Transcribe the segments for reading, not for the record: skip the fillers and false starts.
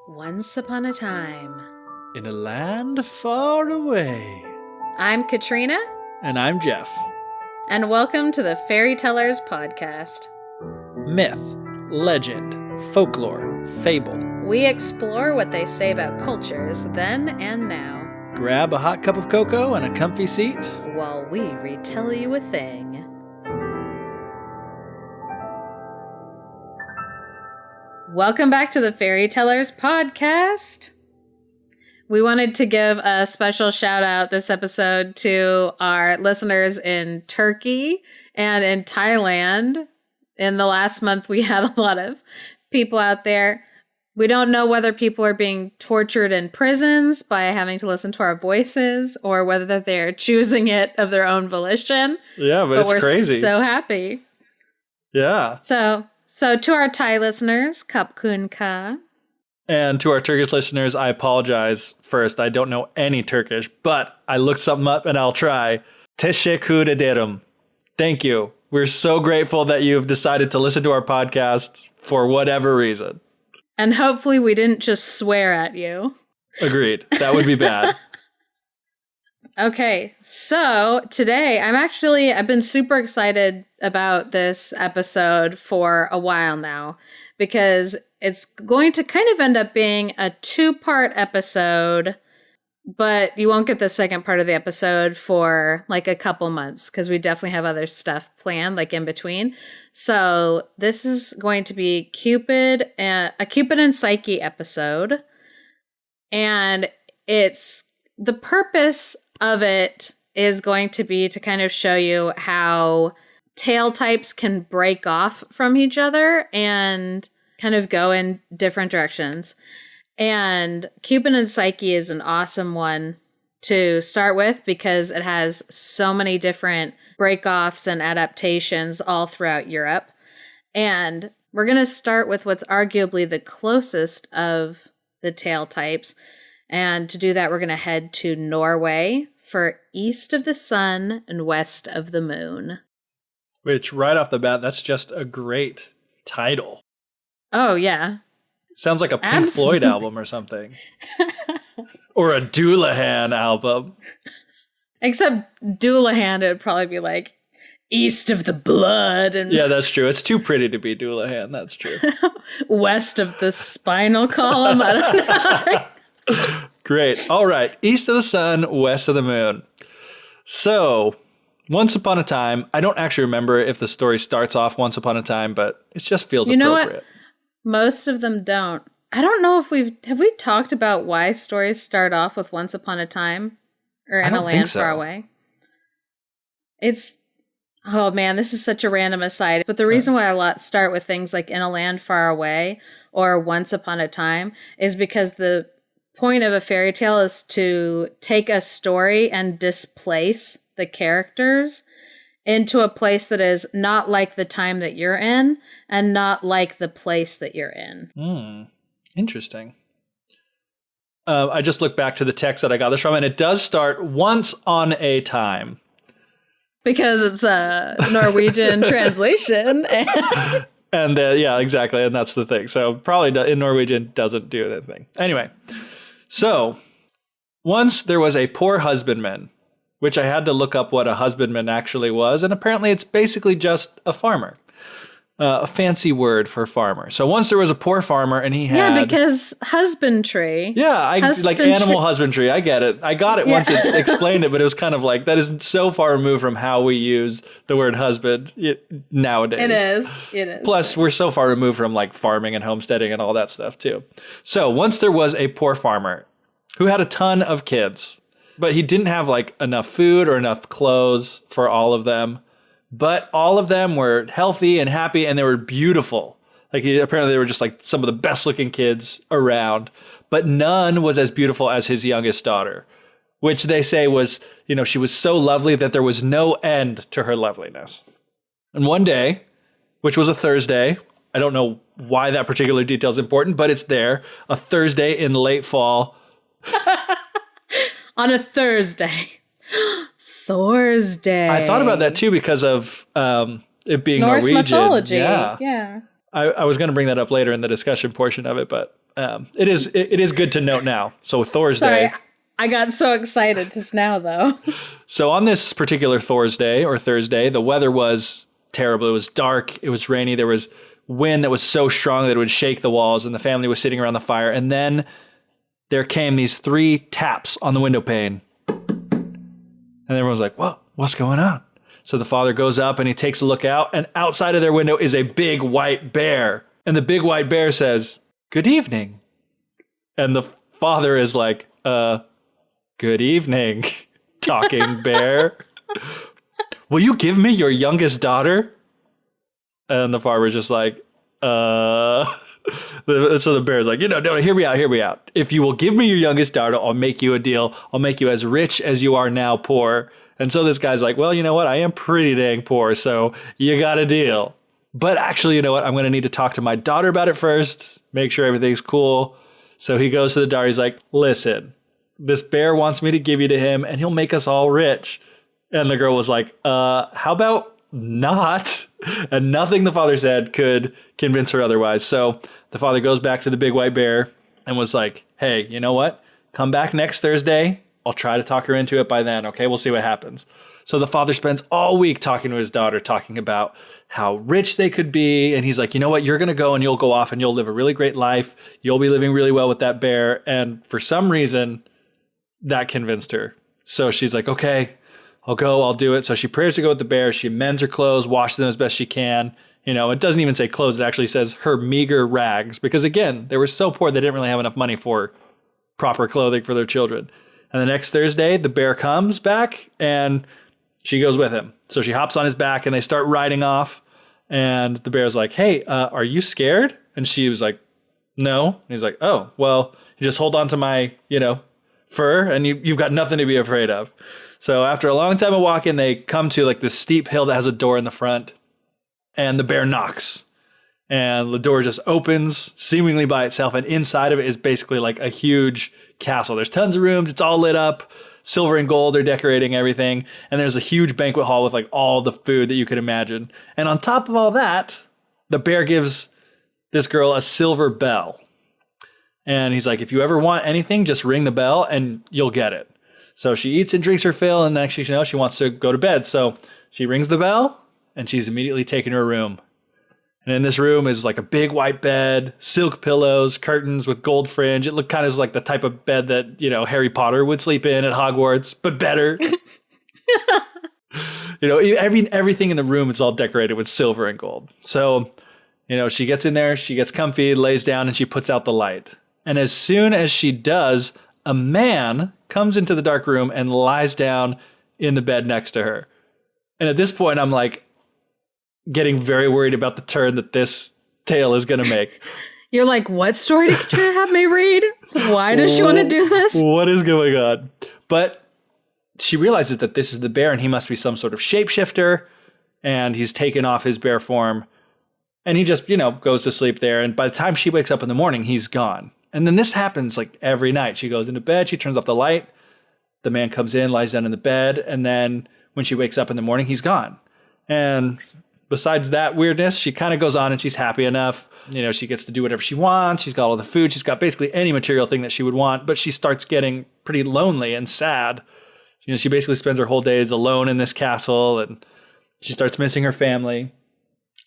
Once upon a time. In a land far away. I'm Katrina. And I'm Geoff. And welcome to the Fairy Tellers podcast. Myth, legend, folklore, fable. We explore what they say about cultures then and now. Grab a hot cup of cocoa and a comfy seat while we retell you a thing. Welcome back to the Fairy Tellers podcast. We wanted to give a special shout out this episode to our listeners in Turkey and in Thailand. In the last month, we had a lot of people out there. We don't know whether people are being tortured in prisons by having to listen to our voices or whether they're choosing it of their own volition. Yeah, but it's crazy. We're so happy. Yeah. So to our Thai listeners, Kap Kun Ka. And to our Turkish listeners, I apologize first. I don't know any Turkish, but I looked something up and I'll try. Teşekkür ederim. Thank you. We're so grateful that you've decided to listen to our podcast for whatever reason. And hopefully we didn't just swear at you. Agreed. That would be bad. Okay, so today I've been super excited about this episode for a while now because it's going to kind of end up being a 2-part episode, but you won't get the second part of the episode for like a couple months because we definitely have other stuff planned like in between. So this is going to be a Cupid and Psyche episode, and it's the purpose of it is going to be to kind of show you how tale types can break off from each other and kind of go in different directions. And Cupid and Psyche is an awesome one to start with because it has so many different break-offs and adaptations all throughout Europe. And we're going to start with what's arguably the closest of the tale types. And to do that, we're going to head to Norway for East of the Sun and West of the Moon. Which, right off the bat, that's just a great title. Oh, yeah. Sounds like a Pink Floyd album or something. Or a Doulahan album. Except Doulahan, it would probably be like East of the Blood. And yeah, that's true. It's too pretty to be Doulahan. That's true. West of the Spinal Column. I don't know. Great. All right. East of the Sun, West of the Moon. So, once upon a time, I don't actually remember if the story starts off once upon a time, but it just feels appropriate. You know what? Most of them don't. I don't know if we talked about why stories start off with once upon a time or in a land far away. Oh man, this is such a random aside. But the reason why a lot start with things like in a land far away or once upon a time is because the point of a fairy tale is to take a story and displace the characters into a place that is not like the time that you're in and not like the place that you're in. Interesting. I just looked back to the text that I got this from, and it does start once on a time. Because it's a Norwegian translation. And yeah, exactly. And that's the thing. So probably in Norwegian doesn't do anything. Anyway, so once there was a poor husbandman, which I had to look up what a husbandman actually was. And apparently it's basically just a farmer, a fancy word for farmer. So once there was a poor farmer and he had... Yeah, because husbandry. Yeah, like animal husbandry. I get it. I got it once it's explained it, but it was kind of like, that is so far removed from how we use the word husband nowadays. It is. Plus, we're so far removed from like farming and homesteading and all that stuff too. So once there was a poor farmer who had a ton of kids, but he didn't have like enough food or enough clothes for all of them. But all of them were healthy and happy and they were beautiful. Like apparently they were just like some of the best looking kids around. But none was as beautiful as his youngest daughter, which they say was, she was so lovely that there was no end to her loveliness. And one day, which was a Thursday, I don't know why that particular detail is important, but it's there, a Thursday in late fall. On a Thursday. Thursday. I thought about that too because of it being Norse Norwegian. mythology. Yeah. I was going to bring that up later in the discussion portion of it, but it is good to note now. So Thursday. Sorry, I got so excited just now, though. So on this particular Thursday, the weather was terrible. It was dark. It was rainy. There was wind that was so strong that it would shake the walls, and the family was sitting around the fire. And then there came these 3 taps on the window pane. And everyone was like, what's going on? So the father goes up and he takes a look out, and outside of their window is a big white bear. And the big white bear says, "Good evening." And the father is like, "Good evening, talking bear. Will you give me your youngest daughter?" And the farmer's just like, So the bear's like, no, hear me out. If you will give me your youngest daughter, I'll make you a deal. I'll make you as rich as you are now poor. And so this guy's like, well, you know what? I am pretty dang poor, so you got a deal. But actually, you know what? I'm going to need to talk to my daughter about it first, make sure everything's cool. So he goes to the daughter. He's like, listen, this bear wants me to give you to him, and he'll make us all rich. And the girl was like, how about not? And nothing the father said could convince her otherwise. So the father goes back to the big white bear and was like, hey, you know what? Come back next Thursday. I'll try to talk her into it by then. Okay, we'll see what happens. So the father spends all week talking to his daughter, talking about how rich they could be. And he's like, you know what? You're going to go and you'll go off and you'll live a really great life. You'll be living really well with that bear. And for some reason, that convinced her. So she's like, okay, I'll go, I'll do it. So she prepares to go with the bear. She mends her clothes, washes them as best she can. You know, it doesn't even say clothes. It actually says her meager rags. Because again, they were so poor, they didn't really have enough money for proper clothing for their children. And the next Thursday, the bear comes back and she goes with him. So she hops on his back and they start riding off. And the bear's like, hey, are you scared? And she was like, no. And he's like, oh, well, you just hold on to my, fur and you've got nothing to be afraid of. So after a long time of walking, they come to like this steep hill that has a door in the front. And the bear knocks. And the door just opens seemingly by itself. And inside of it is basically like a huge castle. There's tons of rooms. It's all lit up. Silver and gold are decorating everything. And there's a huge banquet hall with like all the food that you could imagine. And on top of all that, the bear gives this girl a silver bell. And he's like, if you ever want anything, just ring the bell and you'll get it. So she eats and drinks her fill. And next thing you know, she wants to go to bed. So she rings the bell and she's immediately taken to her room. And in this room is like a big white bed, silk pillows, curtains with gold fringe. It looked kind of like the type of bed that, Harry Potter would sleep in at Hogwarts, but better. Everything in the room is all decorated with silver and gold. So, she gets in there, she gets comfy, lays down, and she puts out the light. And as soon as she does, a man comes into the dark room and lies down in the bed next to her. And at this point, I'm like, getting very worried about the turn that this tale is going to make. You're like, what story did Katrina have me read? Why does she want to do this? What is going on? But she realizes that this is the bear and he must be some sort of shapeshifter. And he's taken off his bear form. And he just, goes to sleep there. And by the time she wakes up in the morning, he's gone. And then this happens like every night. She goes into bed. She turns off the light. The man comes in, lies down in the bed. And then when she wakes up in the morning, he's gone. And besides that weirdness, she kind of goes on and she's happy enough. She gets to do whatever she wants. She's got all the food. She's got basically any material thing that she would want, but she starts getting pretty lonely and sad. She basically spends her whole days alone in this castle and she starts missing her family.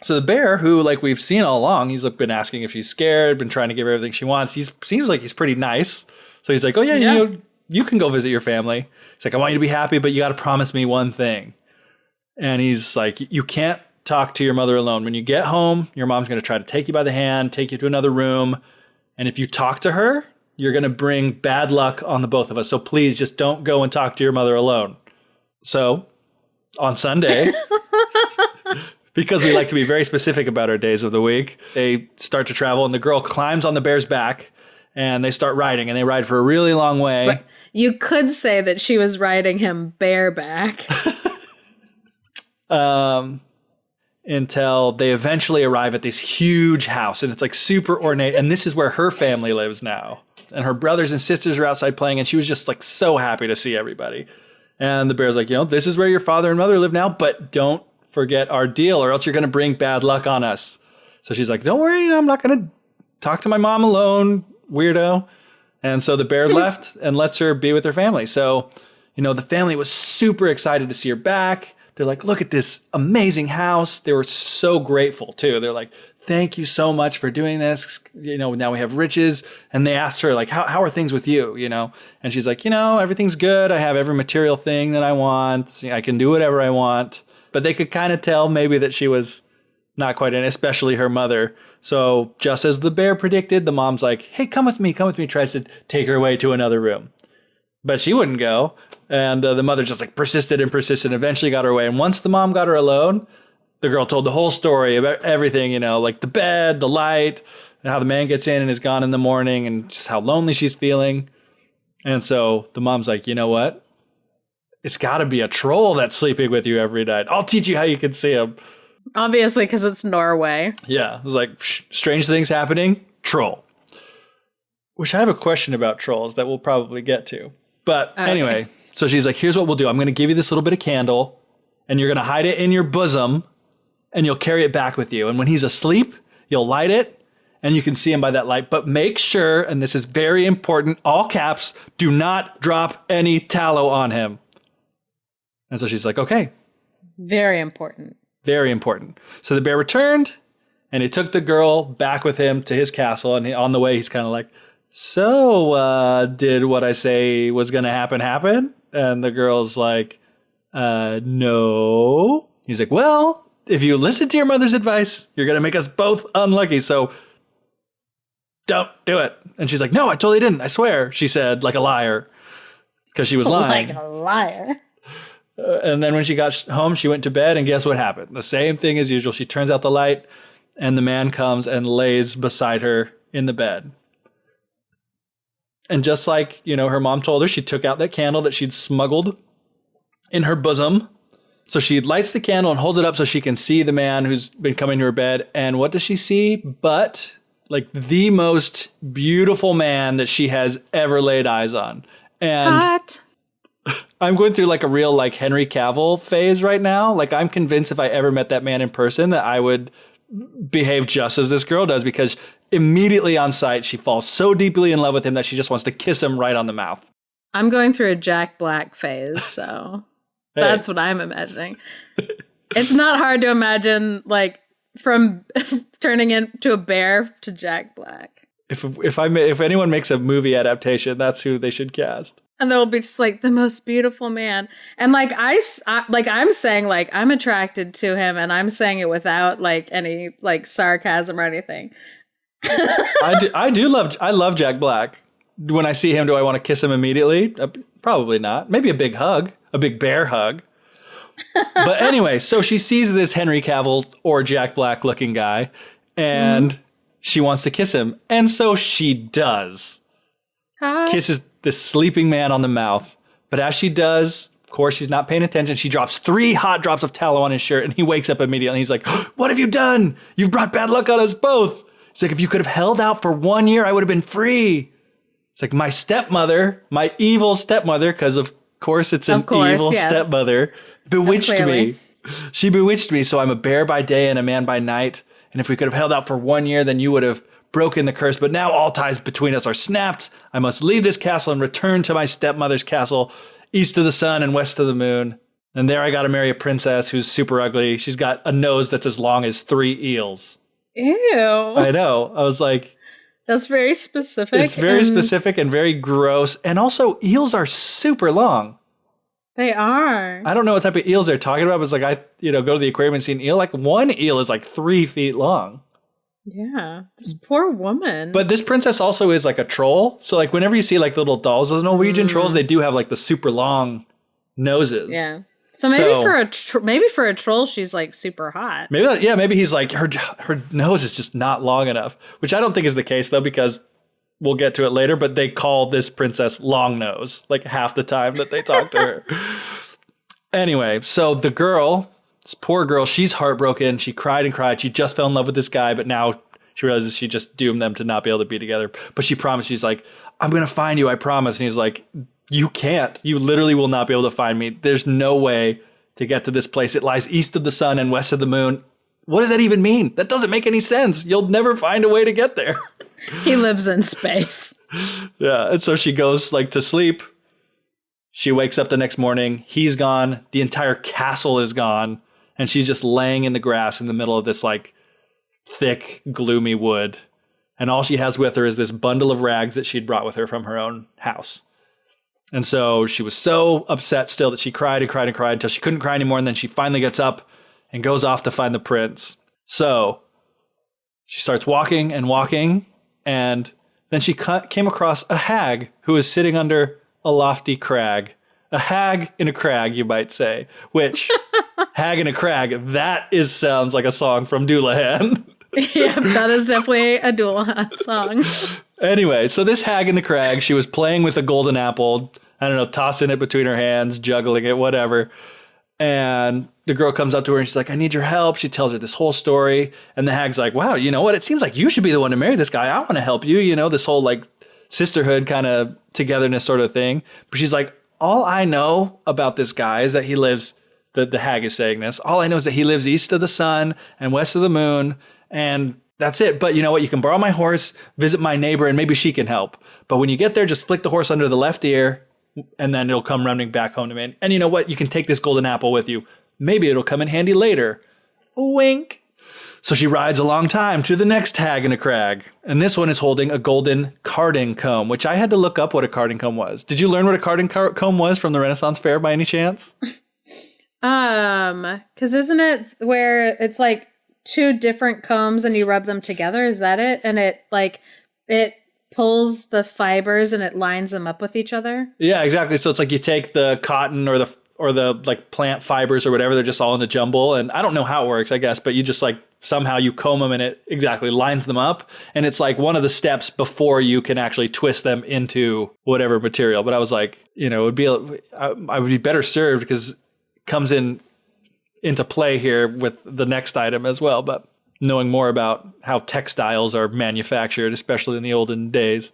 So the bear, who like we've seen all along, he's been asking if she's scared, been trying to give her everything she wants. He seems like he's pretty nice. So he's like, oh yeah. You can go visit your family. He's like, I want you to be happy, but you got to promise me one thing. And he's like, you can't talk to your mother alone. When you get home, your mom's going to try to take you by the hand, take you to another room. And if you talk to her, you're going to bring bad luck on the both of us. So please just don't go and talk to your mother alone. So on Sunday, because we like to be very specific about our days of the week, they start to travel and the girl climbs on the bear's back and they start riding and they ride for a really long way. But you could say that she was riding him bareback. Until they eventually arrive at this huge house and it's like super ornate. And this is where her family lives now. And her brothers and sisters are outside playing. And she was just like so happy to see everybody. And the bear's like, this is where your father and mother live now, but don't forget our deal or else you're going to bring bad luck on us. So she's like, don't worry, I'm not going to talk to my mom alone. weirdo. And so the bear left and lets her be with her family. So, the family was super excited to see her back. They're like, look at this amazing house. They were so grateful too. They're like, thank you so much for doing this. Now we have riches. And they asked her like, how are things with you? And she's like, everything's good. I have every material thing that I want. I can do whatever I want. But they could kind of tell maybe that she was not quite in, especially her mother. So just as the bear predicted, the mom's like, hey, come with me, tries to take her away to another room. But she wouldn't go. And the mother just like persisted, eventually got her away. And once the mom got her alone, the girl told the whole story about everything, like the bed, the light, and how the man gets in and is gone in the morning and just how lonely she's feeling. And so the mom's like, you know what? It's got to be a troll that's sleeping with you every night. I'll teach you how you can see him. Obviously, because it's Norway. Yeah, it was like, strange things happening, troll. Which I have a question about trolls that we'll probably get to. But anyway, so she's like, here's what we'll do. I'm going to give you this little bit of candle, and you're going to hide it in your bosom, and you'll carry it back with you. And when he's asleep, you'll light it, and you can see him by that light. But make sure, and this is very important, all caps, do not drop any tallow on him. And so she's like, okay. Very important. Very important. So the bear returned, and he took the girl back with him to his castle. And on the way, he's kind of like, so did what I say was going to happen? And the girl's like, no. He's like, well, if you listen to your mother's advice, you're going to make us both unlucky. So don't do it. And she's like, no, I totally didn't. I swear, she said, like a liar, because she was lying. Like a liar. And then when she got home, she went to bed, and guess what happened? The same thing as usual. She turns out the light, and the man comes and lays beside her in the bed. And just like, her mom told her, she took out that candle that she'd smuggled in her bosom. So she lights the candle and holds it up so she can see the man who's been coming to her bed. And what does she see? But like the most beautiful man that she has ever laid eyes on. And Hot. I'm going through like a real like Henry Cavill phase right now. Like I'm convinced if I ever met that man in person that I would behave just as this girl does, because immediately on sight, she falls so deeply in love with him that she just wants to kiss him right on the mouth. I'm going through a Jack Black phase, so that's what I'm imagining. It's not hard to imagine like from turning into a bear to Jack Black. If anyone makes a movie adaptation, that's who they should cast. And they'll be just like the most beautiful man. And like I'm saying like I'm attracted to him, and I'm saying it without like any like sarcasm or anything. I love Jack Black. When I see him, do I want to kiss him immediately? Probably not. Maybe a big hug, a big bear hug. But anyway, so she sees this Henry Cavill or Jack Black looking guy, and she wants to kiss him. And so she does. Kisses this sleeping man on the mouth. But as she does, of course, she's not paying attention. She drops 3 hot drops of tallow on his shirt, and he wakes up immediately. He's like, what have you done? You've brought bad luck on us both. It's like, if you could have held out for 1 year, I would have been free. It's like my stepmother, my evil stepmother, because of course it's an evil stepmother, bewitched me. She bewitched me, so I'm a bear by day and a man by night. And if we could have held out for 1 year, then you would have broken the curse. But now all ties between us are snapped. I must leave this castle and return to my stepmother's castle, east of the sun and west of the moon. And there I got to marry a princess who's super ugly. She's got a nose that's as long as 3 eels. Ew. I know. I was like... That's very specific. It's very specific and very gross. And also, eels are super long. They are. I don't know what type of eels they're talking about, but it's like I go to the aquarium and see an eel. Like one eel is like 3 feet long. Yeah. This poor woman. But this princess also is like a troll. So like whenever you see like little dolls of the Norwegian trolls, they do have like the super long noses. Yeah. So maybe for a troll, she's like super hot. Maybe he's like her nose is just not long enough, which I don't think is the case though, because we'll get to it later. But they call this princess Long Nose like half the time that they talk to her. Anyway, so the girl, this poor girl, she's heartbroken. She cried and cried. She just fell in love with this guy, but now she realizes she just doomed them to not be able to be together. But she promised, she's like, I'm gonna find you, I promise. And he's like, you can't. You literally will not be able to find me. There's no way to get to this place. It lies east of the sun and west of the moon. What does that even mean? That doesn't make any sense. You'll never find a way to get there. He lives in space. Yeah. And so she goes like to sleep. She wakes up the next morning. He's gone. The entire castle is gone. And she's just laying in the grass in the middle of this like thick, gloomy wood. And all she has with her is this bundle of rags that she'd brought with her from her own house. And so she was so upset still that she cried and cried and cried until she couldn't cry anymore. And then she finally gets up and goes off to find the prince. So she starts walking and walking. And then she came across a hag who was sitting under a lofty crag. A hag in a crag, you might say. Which, hag in a crag, that sounds like a song from Doulahan. Yeah, that is definitely a Doulahan song. Anyway, so this hag in the crag, she was playing with a golden apple. I don't know, tossing it between her hands, juggling it, whatever. And the girl comes up to her and she's like, I need your help. She tells her this whole story. And the hag's like, wow, you know what? It seems like you should be the one to marry this guy. I want to help you. You know, this whole like sisterhood kind of togetherness sort of thing. But she's like, all I know about this guy is that he lives, the hag is saying this, all I know is that he lives east of the sun and west of the moon. And that's it. But you know what? You can borrow my horse, visit my neighbor, and maybe she can help. But when you get there, just flick the horse under the left ear, and then it'll come running back home to me. And you know what? You can take this golden apple with you. Maybe it'll come in handy later. Wink. So she rides a long time to the next hag in a crag. And this one is holding a golden carding comb, which I had to look up what a carding comb was. Did you learn what a carding comb was from the Renaissance Fair by any chance? Because isn't it where it's like two different combs and you rub them together? Is that it? And it pulls the fibers and it lines them up with each other? Yeah, exactly. So it's like you take the cotton or the like plant fibers or whatever, they're just all in a jumble. And I don't know how it works, I guess, but you just like somehow you comb them and it exactly lines them up. And it's like one of the steps before you can actually twist them into whatever material. But I was like, you know, I would be better served because it comes into play here with the next item as well. But knowing more about how textiles are manufactured, especially in the olden days.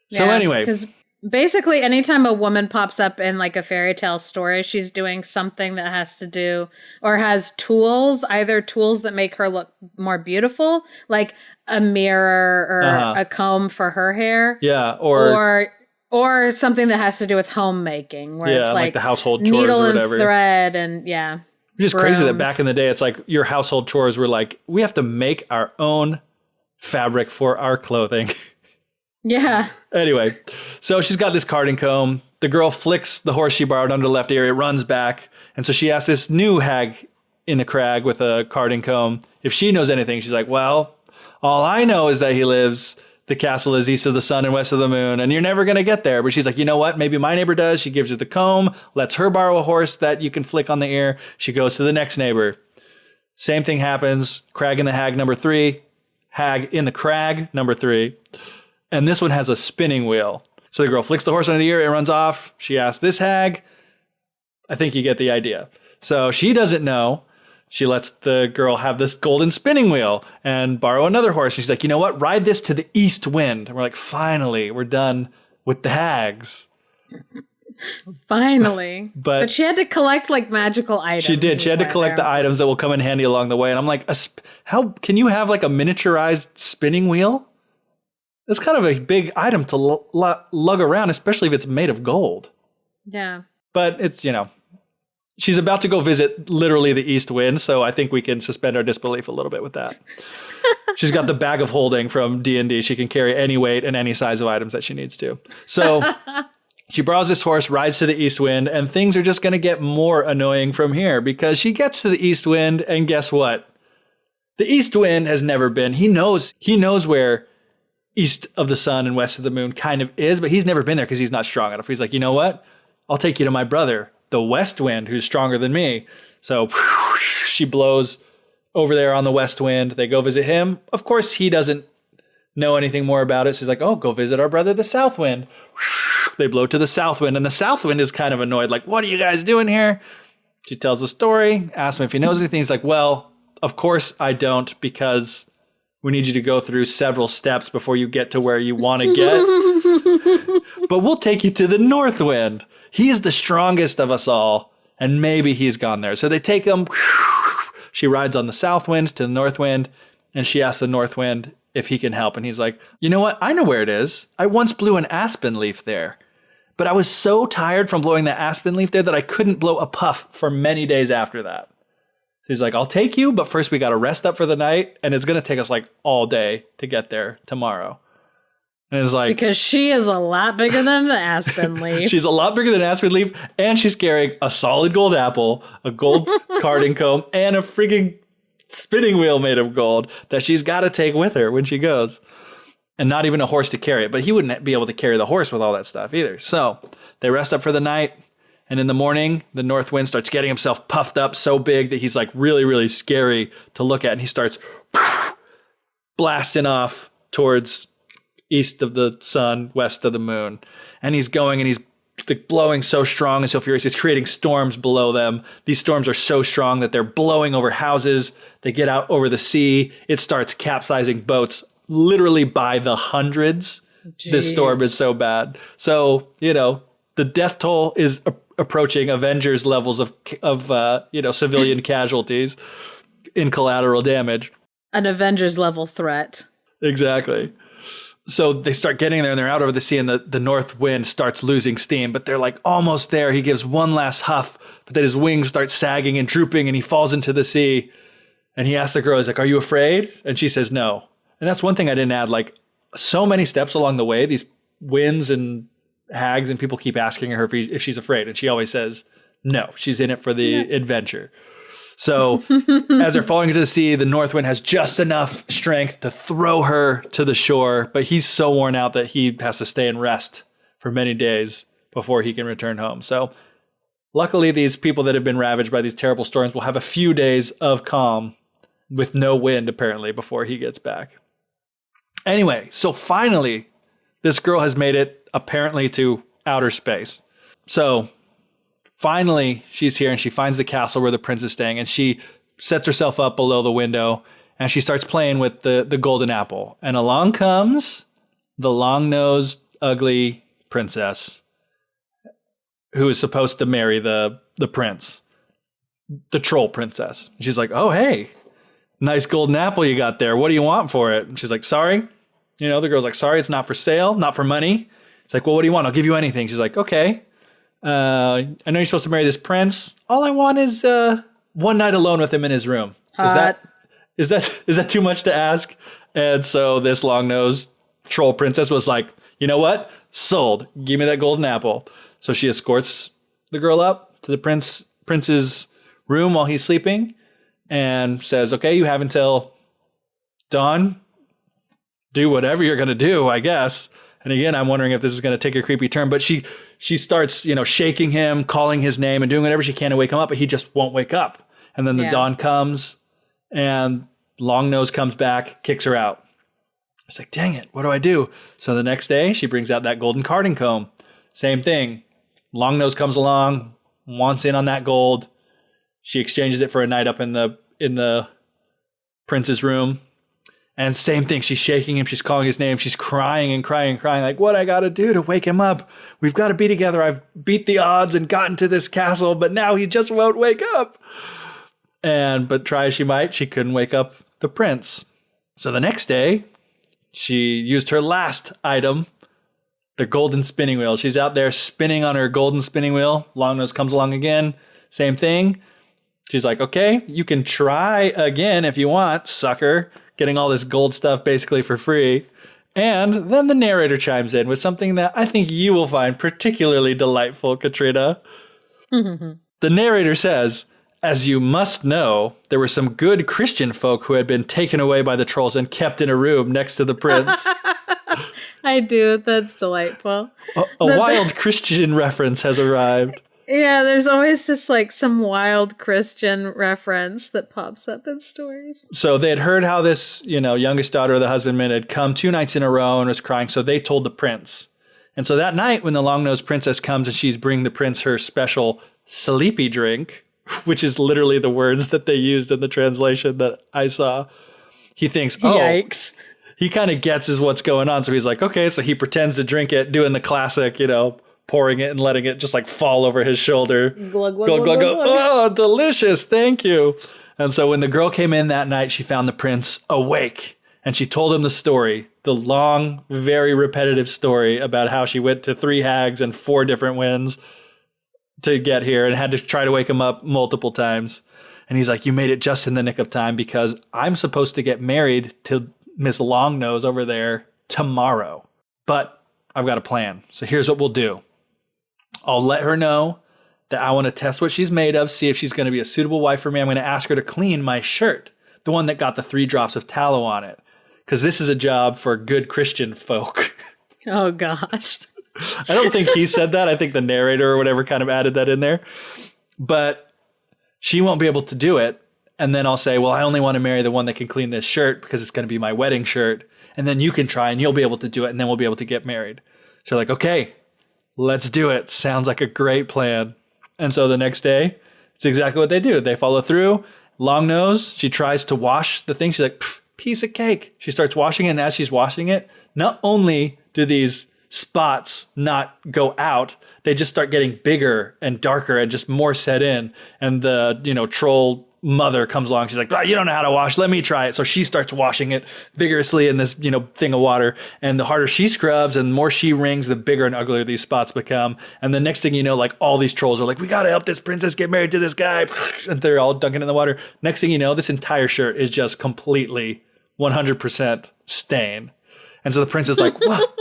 So anyway, because basically anytime a woman pops up in like a fairy tale story, she's doing something that has to do or has tools, either tools that make her look more beautiful, like a mirror or a comb for her hair. Yeah. Or something that has to do with homemaking, where it's like the household chores needle or whatever. And thread and Which is crazy that back in the day, it's like your household chores were like, we have to make our own fabric for our clothing. Yeah. Anyway, so she's got this carding comb. The girl flicks the horse she borrowed under the left ear. It runs back. And so she asks this new hag in the crag with a carding comb if she knows anything. She's like, well, all I know is that the castle is east of the sun and west of the moon, and you're never going to get there. But she's like, you know what? Maybe my neighbor does. She gives her the comb, lets her borrow a horse that you can flick on the ear. She goes to the next neighbor. Same thing happens. Crag in the hag number 3. Hag in the crag number 3. And this one has a spinning wheel. So the girl flicks the horse under the ear. It runs off. She asks this hag. I think you get the idea. So she doesn't know. She lets the girl have this golden spinning wheel and borrow another horse. She's like, you know what? Ride this to the east wind. And we're like, finally, we're done with the hags. Finally. But she had to collect like magical items. She did. She had to collect the items that will come in handy along the way. And I'm like, how can you have like a miniaturized spinning wheel? That's kind of a big item to lug around, especially if it's made of gold. Yeah. But it's, she's about to go visit literally the east wind, so I think we can suspend our disbelief a little bit with that. She's got the bag of holding from D&D. She can carry any weight and any size of items that she needs to. So she borrows this horse, rides to the east wind, and things are just going to get more annoying from here because she gets to the east wind, and guess what? The east wind has never been. He knows where east of the sun and west of the moon kind of is, but he's never been there because he's not strong enough. He's like, you know what? I'll take you to my brother, the west wind, who's stronger than me. So she blows over there on the west wind. They go visit him. Of course, he doesn't know anything more about it. So he's like, oh, go visit our brother, the south wind. They blow to the south wind, and the south wind is kind of annoyed. Like, what are you guys doing here? She tells the story, asks him if he knows anything. He's like, well, of course I don't, because we need you to go through several steps before you get to where you want to get. But we'll take you to the north wind. He's the strongest of us all, and maybe he's gone there. So they take him. She rides on the south wind to the north wind, and she asks the north wind if he can help. And he's like, you know what? I know where it is. I once blew an aspen leaf there. But I was so tired from blowing that aspen leaf there that I couldn't blow a puff for many days after that. So he's like, I'll take you, but first we got to rest up for the night. And it's going to take us like all day to get there tomorrow. And it's like, because she is a lot bigger than the aspen leaf. She's a lot bigger than an aspen leaf. And she's carrying a solid gold apple, a gold carding comb, and a freaking spinning wheel made of gold that she's got to take with her when she goes. And not even a horse to carry it. But he wouldn't be able to carry the horse with all that stuff either. So they rest up for the night. And in the morning, the north wind starts getting himself puffed up so big that he's like really, really scary to look at. And he starts blasting off towards east of the sun, west of the moon. And he's going and he's blowing so strong and so furious. He's creating storms below them. These storms are so strong that they're blowing over houses. They get out over the sea. It starts capsizing boats literally by the hundreds. Jeez. This storm is so bad. So, the death toll is approaching Avengers levels of civilian casualties in collateral damage. An Avengers level threat. Exactly. So they start getting there and they're out over the sea and the north wind starts losing steam, but they're like almost there. He gives one last huff, but then his wings start sagging and drooping and he falls into the sea. And he asks the girl, he's like, are you afraid? And she says, no. And that's one thing I didn't add, like so many steps along the way, these winds and hags and people keep asking her if she's afraid. And she always says, no, she's in it for the adventure. So as they're falling into the sea, the north wind has just enough strength to throw her to the shore. But he's so worn out that he has to stay and rest for many days before he can return home. So luckily, these people that have been ravaged by these terrible storms will have a few days of calm with no wind, apparently, before he gets back. Anyway, so finally, this girl has made it apparently to outer space. So finally, she's here and she finds the castle where the prince is staying and she sets herself up below the window and she starts playing with the golden apple. And along comes the long-nosed, ugly princess who is supposed to marry the prince, the troll princess. She's like, oh, hey, nice golden apple you got there. What do you want for it? And she's like, sorry. The girl's like, sorry, it's not for sale, not for money. It's like, well, what do you want? I'll give you anything. She's like, okay. I know you're supposed to marry this prince. All I want is one night alone with him in his room. Is that too much to ask? And so this long-nosed troll princess was like, you know what? Sold. Give me that golden apple. So she escorts the girl up to the prince's room while he's sleeping and says, okay, you have until dawn. Do whatever you're going to do, I guess. And again, I'm wondering if this is going to take a creepy turn, but she starts, shaking him, calling his name and doing whatever she can to wake him up, but he just won't wake up. And then the dawn comes and Longnose comes back, kicks her out. It's like, dang it, what do I do? So the next day she brings out that golden carding comb. Same thing. Longnose comes along, wants in on that gold. She exchanges it for a night up in the prince's room. And same thing, she's shaking him, she's calling his name, she's crying and crying and crying, like, what I gotta do to wake him up? We've got to be together. I've beat the odds and gotten to this castle, but now he just won't wake up. But try as she might, she couldn't wake up the prince. So the next day, she used her last item, the golden spinning wheel. She's out there spinning on her golden spinning wheel. Longnose comes along again, same thing. She's like, okay, you can try again if you want, sucker. Getting all this gold stuff basically for free. And then the narrator chimes in with something that I think you will find particularly delightful, Katrina. The narrator says, as you must know, there were some good Christian folk who had been taken away by the trolls and kept in a room next to the prince. I do. That's delightful. A wild Christian reference has arrived. Yeah, there's always just like some wild Christian reference that pops up in stories. So they had heard how this, youngest daughter of the husbandman had come 2 nights in a row and was crying. So they told the prince. And so that night when the long-nosed princess comes and she's bringing the prince her special sleepy drink, which is literally the words that they used in the translation that I saw, he thinks, oh, yikes. He kind of gets what's going on. So he's like, okay, so he pretends to drink it, doing the classic, pouring it and letting it just like fall over his shoulder. Glug, glug, glug, glug, glug. Oh, delicious. Thank you. And so when the girl came in that night, she found the prince awake And she told him the story, the long, very repetitive story about how she went to 3 hags and 4 different winds to get here and had to try to wake him up multiple times. And he's like, you made it just in the nick of time because I'm supposed to get married to Miss Longnose over there tomorrow. But I've got a plan. So here's what we'll do. I'll let her know that I want to test what she's made of, see if she's going to be a suitable wife for me. I'm going to ask her to clean my shirt, the one that got the 3 drops of tallow on it. Because this is a job for good Christian folk. Oh, gosh. I don't think he said that. I think the narrator or whatever kind of added that in there. But she won't be able to do it. And then I'll say, well, I only want to marry the one that can clean this shirt because it's going to be my wedding shirt. And then you can try and you'll be able to do it. And then we'll be able to get married. So like, okay, let's do it. Sounds like a great plan. And so the next day, it's exactly what they do. They follow through. Longnose, she tries to wash the thing. She's like, piece of cake. She starts washing it. And as she's washing it, not only do these spots not go out, they just start getting bigger and darker and just more set in. And the, troll mother comes along. She's like, you don't know how to wash. Let me try it. So she starts washing it vigorously in this, thing of water. And the harder she scrubs and the more she wrings, the bigger and uglier these spots become. And the next thing you know, like all these trolls are like, we got to help this princess get married to this guy. And they're all dunking in the water. Next thing you know, this entire shirt is just completely 100% stain. And so the prince is like, what?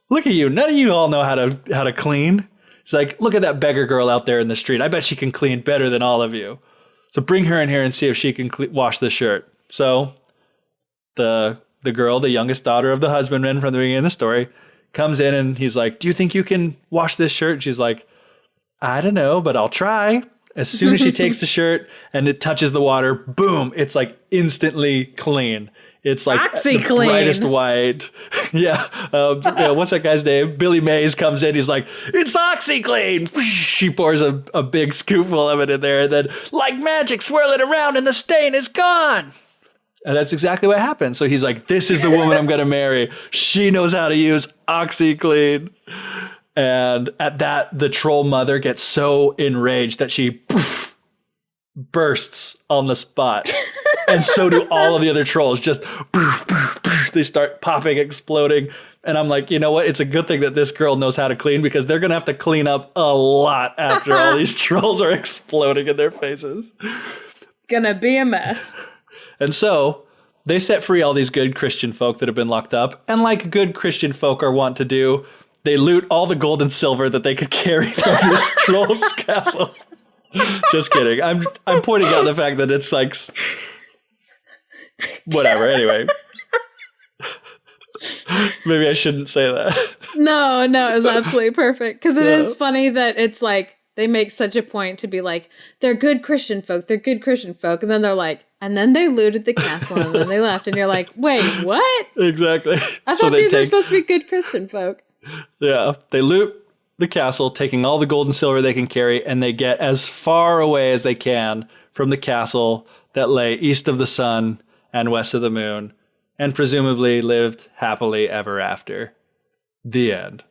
Look at you. None of you all know how to clean. He's like, look at that beggar girl out there in the street. I bet she can clean better than all of you. So bring her in here and see if she can wash the shirt. So the girl, the youngest daughter of the husbandman from the beginning of the story, comes in and he's like, do you think you can wash this shirt? She's like, I don't know, but I'll try. As soon as she takes the shirt and it touches the water, boom, it's like instantly clean. It's like the brightest white. Yeah. What's that guy's name? Billy Mays comes in. He's like, it's OxyClean. She pours a big scoopful of it in there. And then like magic, swirl it around and the stain is gone. And that's exactly what happened. So he's like, this is the woman I'm going to marry. She knows how to use OxyClean. And at that, the troll mother gets so enraged that she bursts on the spot. And so do all of the other trolls. Just they start popping, exploding. And I'm like, you know what? It's a good thing that this girl knows how to clean because they're going to have to clean up a lot after all these trolls are exploding in their faces. Gonna be a mess. And so they set free all these good Christian folk that have been locked up. And like good Christian folk are wont to do, they loot all the gold and silver that they could carry from this troll's castle. Just kidding. I'm pointing out the fact that it's like... Whatever, anyway. Maybe I shouldn't say that. No, it was absolutely perfect. Because it is funny that it's like, they make such a point to be like, they're good Christian folk. And then they're like, and then they looted the castle and then they left. And you're like, wait, what? Exactly. I thought these were supposed to be good Christian folk. Yeah, they loot the castle, taking all the gold and silver they can carry, and they get as far away as they can from the castle that lay east of the sun and west of the moon, and presumably lived happily ever after. The end.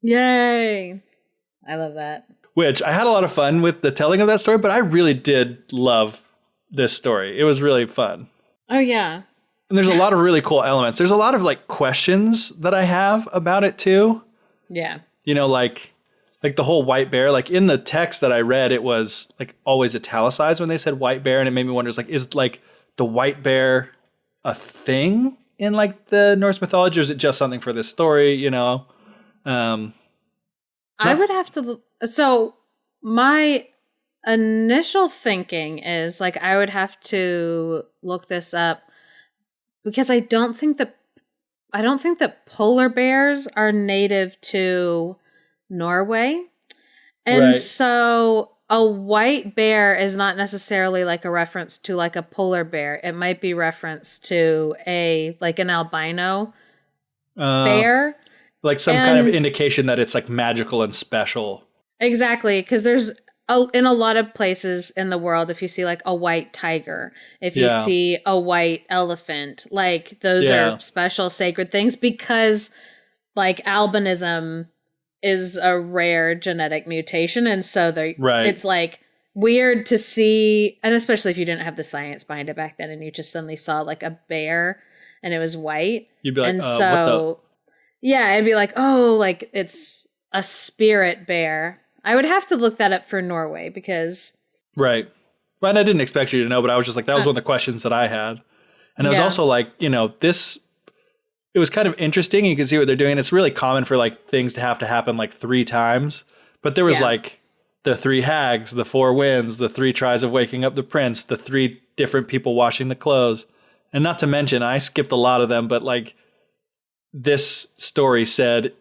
Yay. I love that. Which, I had a lot of fun with the telling of that story, but I really did love this story. It was really fun. Oh, yeah. And there's a lot of really cool elements. There's a lot of, like, questions that I have about it, too. Yeah. Like the whole white bear, like, in the text that I read, it was, like, always italicized when they said white bear, and it made me wonder, is, like, the white bear a thing in like the Norse mythology, or is it just something for this story, I would have to, so my initial thinking is like, I would have to look this up because I don't think that polar bears are native to Norway. And right. So a white bear is not necessarily like a reference to like a polar bear. It might be reference to an albino bear. Like some kind of indication that it's like magical and special. Exactly. Because there's in a lot of places in the world, if you see like a white tiger, if you see a white elephant, like those are special sacred things because like albinism is a rare genetic mutation. And so it's like weird to see, and especially if you didn't have the science behind it back then and you just suddenly saw like a bear and it was white. You'd be like, and what the? Yeah, it'd be like, oh, like it's a spirit bear. I would have to look that up for Norway because... Right. Well, and I didn't expect you to know, but I was just like, that was one of the questions that I had. And it was also like, you know, this, it was kind of interesting. You can see what they're doing. It's really common for like things to happen like 3 times. But there was like the 3 hags, the 4 winds, the 3 tries of waking up the prince, the 3 different people washing the clothes. And not to mention, I skipped a lot of them, but like this story said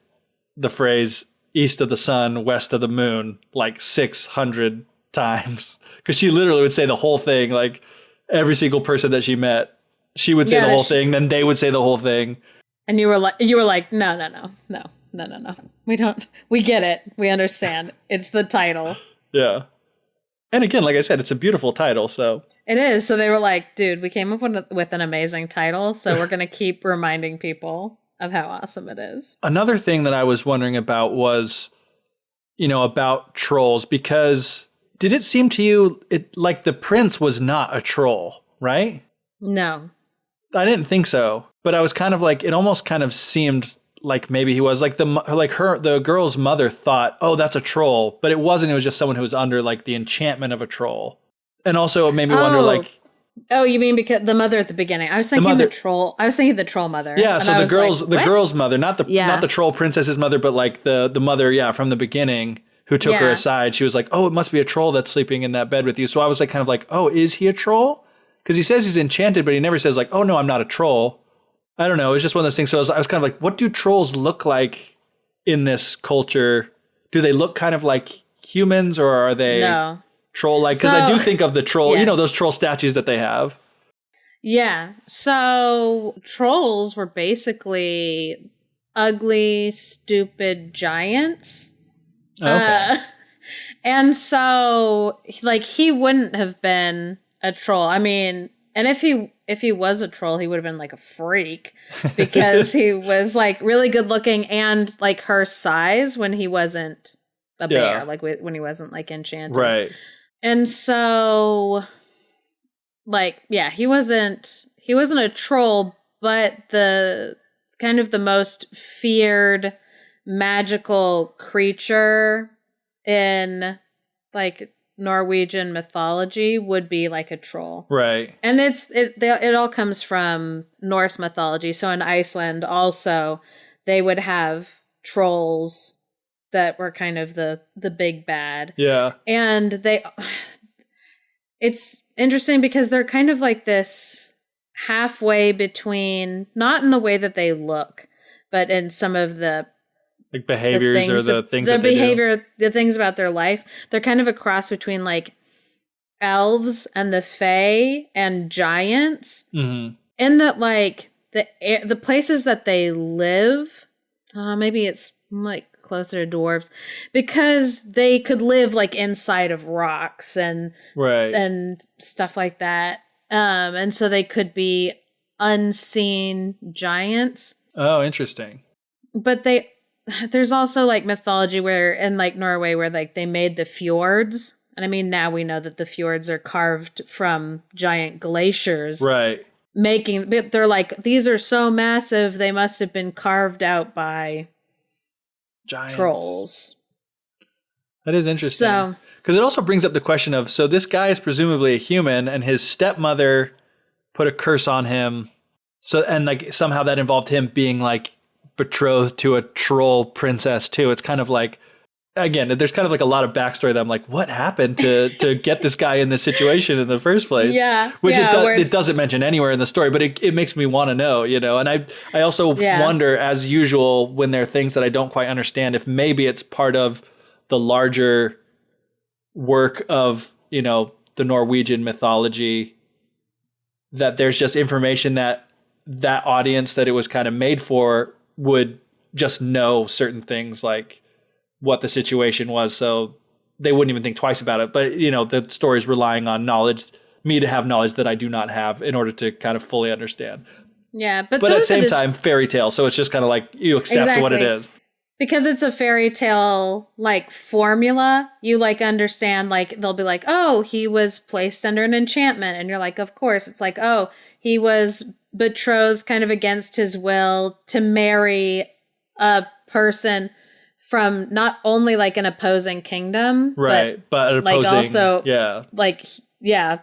the phrase east of the sun, west of the moon, like 600 times. Because she literally would say the whole thing, like every single person that she met, she would say the whole thing, then they would say the whole thing. And you were like, no. We get it. We understand. It's the title. Yeah. And again, like I said, it's a beautiful title, so. It is. So they were like, dude, we came up with an amazing title, so we're going to keep reminding people of how awesome it is. Another thing that I was wondering about was, you know, about trolls, because did it seem to you like the prince was not a troll, right? No. I didn't think so, but I was kind of like, it almost kind of seemed like maybe he was like the girl's mother thought, oh, that's a troll, but it wasn't. It was just someone who was under like the enchantment of a troll. And also it made me wonder like, oh, you mean because the mother at the beginning? I was thinking the troll. I was thinking the troll mother. Yeah, so the girl's mother, not the troll princess's mother, but like the mother, from the beginning, who took her aside. She was like, "Oh, it must be a troll that's sleeping in that bed with you." So I was like, kind of like, "Oh, is he a troll?" Because he says he's enchanted, but he never says like, "Oh no, I'm not a troll." I don't know. It was just one of those things. So I was kind of like, "What do trolls look like in this culture? Do they look kind of like humans, or are they troll-like?" Because I do think of the troll, you know, those troll statues that they have. Yeah. So trolls were basically ugly, stupid giants. Okay. And so like he wouldn't have been a troll. I mean, and if he was a troll, he would have been like a freak because he was like really good looking and like her size when he wasn't a bear, like when he wasn't like enchanted. Right. And so like, he wasn't a troll, but the kind of the most feared magical creature in like Norwegian mythology would be like a troll. Right. And it all comes from Norse mythology. So in Iceland also they would have trolls that were kind of the big bad. Yeah. And it's interesting because they're kind of like this halfway between, not in the way that they look, but in some of the like behaviors or the things their that they behavior, do. the things about their life. They're kind of a cross between like elves and the fae and giants. Mm-hmm. In that like the places that they live, maybe it's like closer to dwarves, because they could live like inside of rocks and stuff like that. And so they could be unseen giants. Oh, interesting. But there's also like mythology where in like Norway where like they made the fjords. And I mean, now we know that the fjords are carved from giant glaciers. Right. But they're like, these are so massive, they must have been carved out by giants. Trolls. That is interesting. So, because it also brings up the question of, so this guy is presumably a human and his stepmother put a curse on him. So, and like somehow that involved him being like betrothed to a troll princess too. It's kind of like, again, there's kind of like a lot of backstory that I'm like, what happened to get this guy in this situation in the first place? Yeah. Which it doesn't mention anywhere in the story, but it makes me want to know, you know? And I also wonder, as usual, when there are things that I don't quite understand, if maybe it's part of the larger work of, you know, the Norwegian mythology, that there's just information that audience that it was kind of made for would just know certain things, like what the situation was, so they wouldn't even think twice about it. But, you know, the story's relying on me to have knowledge that I do not have in order to kind of fully understand. Yeah, but at the same time, fairy tale, so it's just kind of like you accept what it is. Because it's a fairy tale, like, formula, you, like, understand, like, they'll be like, oh, he was placed under an enchantment. And you're like, of course. It's like, oh, he was betrothed kind of against his will to marry a person from not only like an opposing kingdom, right, but an opposing, like also yeah, like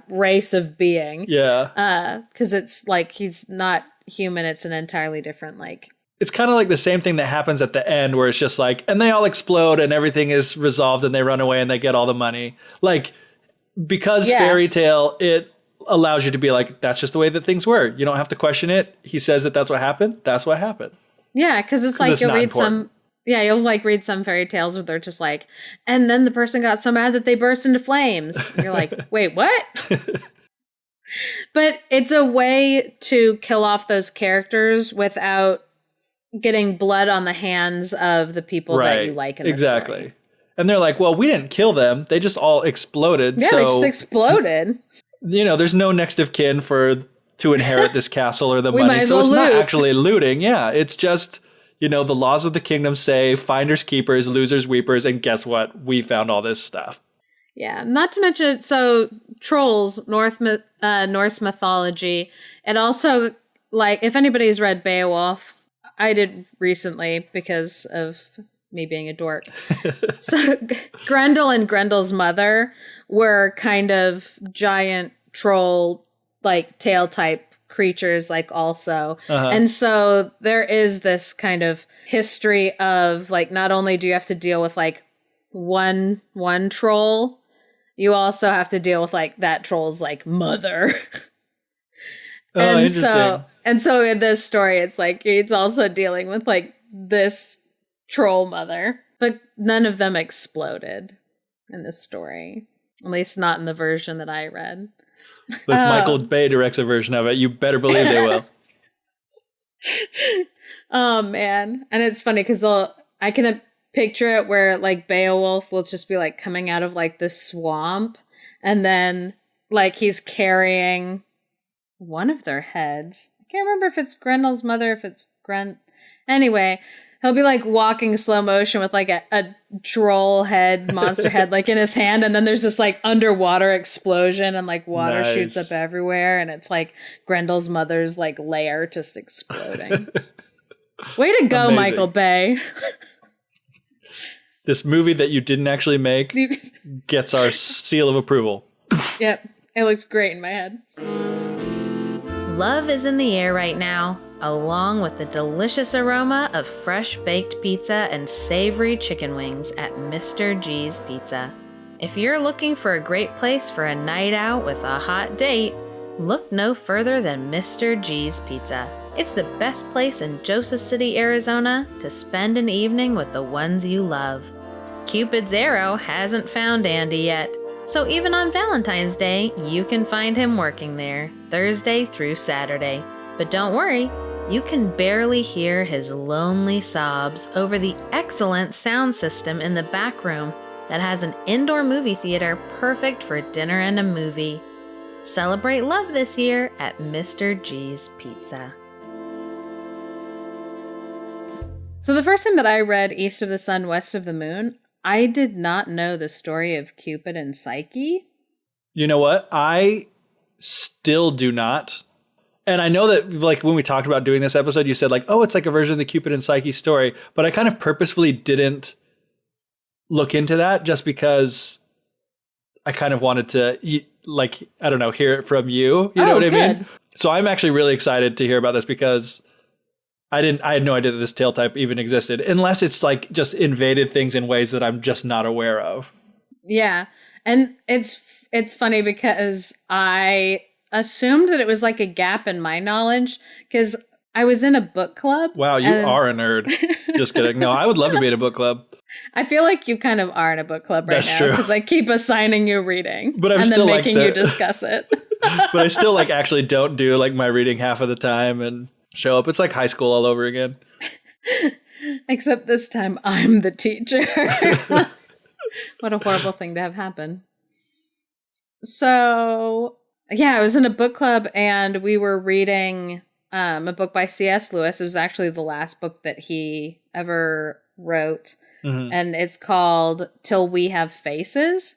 race of being. Yeah. Because it's like he's not human, it's an entirely different like. It's kind of like the same thing that happens at the end where it's just like, and they all explode and everything is resolved and they run away and they get all the money. Like, because fairy tale, it allows you to be like, that's just the way that things were. You don't have to question it. He says that that's what happened. That's what happened. Yeah, because it's like you'll read important. You'll like read some fairy tales where they're just like, and then the person got so mad that they burst into flames. And you're like, wait, what? But it's a way to kill off those characters without getting blood on the hands of the people that you like in the story. And they're like, well, we didn't kill them. They just all exploded. Yeah, so, they just exploded. You know, there's no next of kin to inherit this castle or the money. So it's not actually looting. Yeah, it's just, you know, the laws of the kingdom say finders keepers, losers weepers. And guess what? We found all this stuff. Yeah, not to mention, so trolls, Norse mythology. It also, like, if anybody's read Beowulf, I did recently because of me being a dork. So Grendel and Grendel's mother were kind of giant troll, like tail type creatures, like also. And so there is this kind of history of like, not only do you have to deal with like one troll, you also have to deal with like that troll's like mother. And so in this story, it's like, it's also dealing with like this troll mother, but none of them exploded in this story. At least not in the version that I read. If Michael Bay directs a version of it, you better believe they will. Oh man. And it's funny because I can picture it where like Beowulf will just be like coming out of like this swamp, and then like he's carrying one of their heads. I can't remember if it's Grendel's mother, if it's Anyway, he'll be like walking slow motion with like a troll head, monster head, like in his hand. And then there's this like underwater explosion and like water shoots up everywhere. And it's like Grendel's mother's like lair just exploding. Way to go, amazing. Michael Bay. This movie that you didn't actually make gets our seal of approval. Yep. It looked great in my head. Love is in the air right now, along with the delicious aroma of fresh baked pizza and savory chicken wings at Mr. G's Pizza. If you're looking for a great place for a night out with a hot date, look no further than Mr. G's Pizza. It's the best place in Joseph City, Arizona to spend an evening with the ones you love. Cupid's arrow hasn't found Andy yet, so even on Valentine's Day, you can find him working there, Thursday through Saturday. But don't worry, you can barely hear his lonely sobs over the excellent sound system in the back room that has an indoor movie theater perfect for dinner and a movie. Celebrate love this year at Mr. G's Pizza. So the first time that I read East of the Sun, West of the Moon, I did not know the story of Cupid and Psyche. You know what? I still do not. And I know that like when we talked about doing this episode, you said like, oh, it's like a version of the Cupid and Psyche story. But I kind of purposefully didn't look into that just because I kind of wanted to, like, I don't know, hear it from you. You know what I mean? So I'm actually really excited to hear about this because I had no idea that this tale type even existed, unless it's like just invaded things in ways that I'm just not aware of. Yeah. And it's funny because I assumed that it was like a gap in my knowledge because I was in a book club. Wow, you are a nerd. Just kidding. No, I would love to be in a book club. I feel like you kind of are in a book club right now because I keep assigning you reading but I'm and still then making you discuss it. But I still like actually don't do like my reading half of the time and show up. It's like high school all over again. Except this time I'm the teacher. What a horrible thing to have happen. So, yeah, I was in a book club and we were reading a book by C.S. Lewis. It was actually the last book that he ever wrote. Mm-hmm. And it's called Till We Have Faces.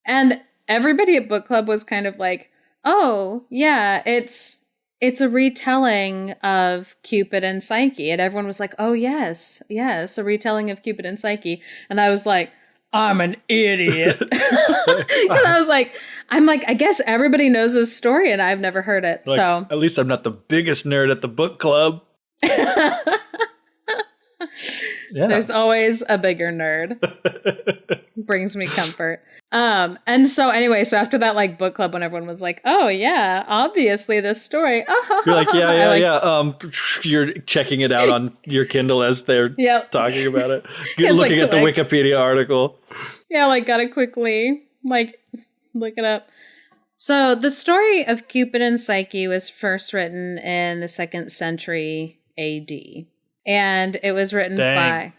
And everybody at book club was kind of like, oh, yeah, it's it's a retelling of Cupid and Psyche. And everyone was like, oh, yes, a retelling of Cupid and Psyche. And I was like, I'm an idiot. Because I'm like, I guess everybody knows this story and I've never heard it. Like, so at least I'm not the biggest nerd at the book club. Yeah. There's always a bigger nerd. Brings me comfort. And so anyway, so after that like book club when everyone was like, oh yeah, obviously this story. You're like, yeah. You're checking it out on your Kindle as they're talking about it. You're looking at the Wikipedia article. Yeah, like gotta quickly like look it up. So the story of Cupid and Psyche was first written in the 2nd century AD. And it was written by,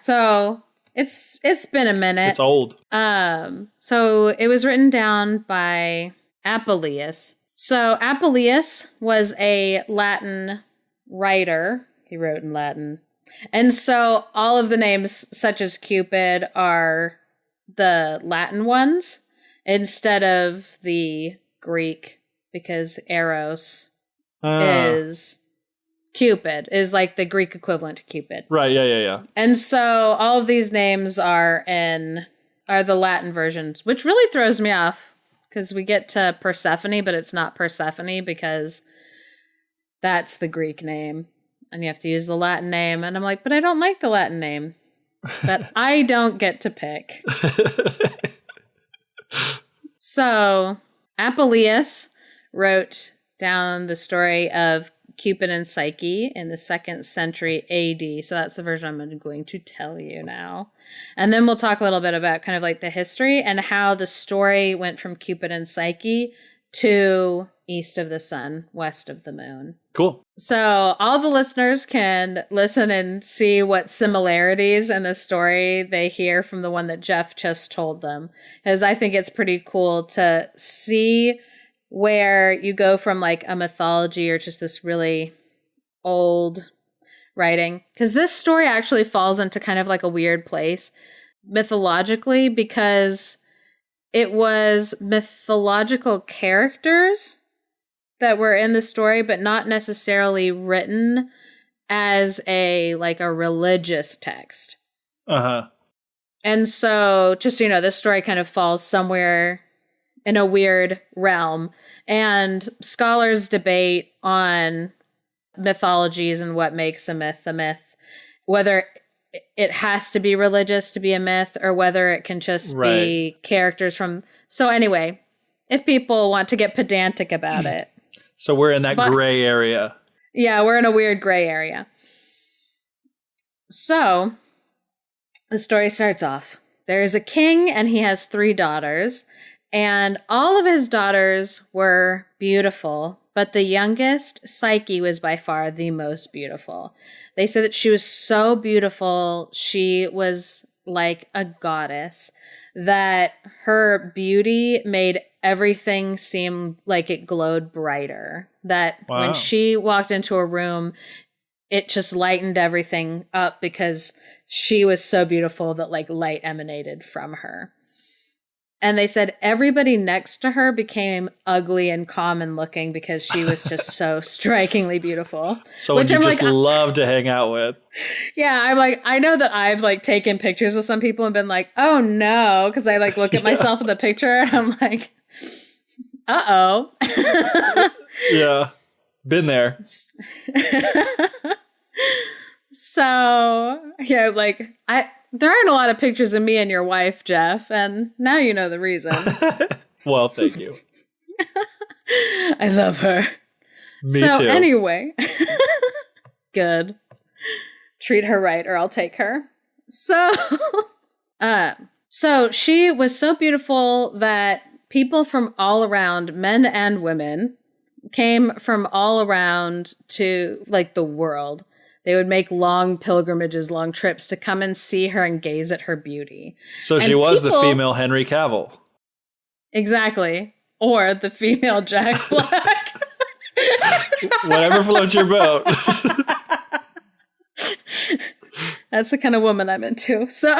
so it's been a minute. It's old. So it was written down by Apuleius. So Apuleius was a Latin writer. He wrote in Latin. And so all of the names such as Cupid are the Latin ones instead of the Greek, because Eros is... Cupid is like the Greek equivalent to Cupid. Right, yeah. And so all of these names are the Latin versions, which really throws me off because we get to Persephone, but it's not Persephone because that's the Greek name and you have to use the Latin name. And I'm like, but I don't like the Latin name. But I don't get to pick. So Apuleius wrote down the story of Cupid and Psyche in the 2nd century AD. So that's the version I'm going to tell you now. And then we'll talk a little bit about kind of like the history and how the story went from Cupid and Psyche to east of the sun, west of the moon. Cool. So all the listeners can listen and see what similarities in the story they hear from the one that Geoff just told them. Because I think it's pretty cool to see where you go from like a mythology or just this really old writing. Because this story actually falls into kind of like a weird place mythologically because it was mythological characters that were in the story, but not necessarily written as a religious text. Uh-huh. And so just so you know, this story kind of falls somewhere in a weird realm. And scholars debate on mythologies and what makes a myth, whether it has to be religious to be a myth or whether it can just be characters from... So anyway, if people want to get pedantic about it. So we're in that gray area. Yeah, we're in a weird gray area. So the story starts off. There's a king and he has 3 daughters. And all of his daughters were beautiful, but the youngest, Psyche, was by far the most beautiful. They said that she was so beautiful, she was like a goddess, that her beauty made everything seem like it glowed brighter. That when she walked into a room, it just lightened everything up because she was so beautiful that like light emanated from her. And they said everybody next to her became ugly and common looking because she was just so strikingly beautiful. So you just love to hang out with. Yeah, I'm like, I know that I've like taken pictures with some people and been like, oh no, because I like look at myself in the picture and I'm like, uh-oh. Yeah, been there. So, yeah, like there aren't a lot of pictures of me and your wife, Geoff, and now you know the reason. Well, thank you. I love her. Me too. Anyway, good. Treat her right or I'll take her. So she was so beautiful that people from all around, men and women, came from all around to like the world. They would make long pilgrimages, long trips to come and see her and gaze at her beauty. So she was the female Henry Cavill. Exactly. Or the female Jack Black. Whatever floats your boat. That's the kind of woman I'm into. So,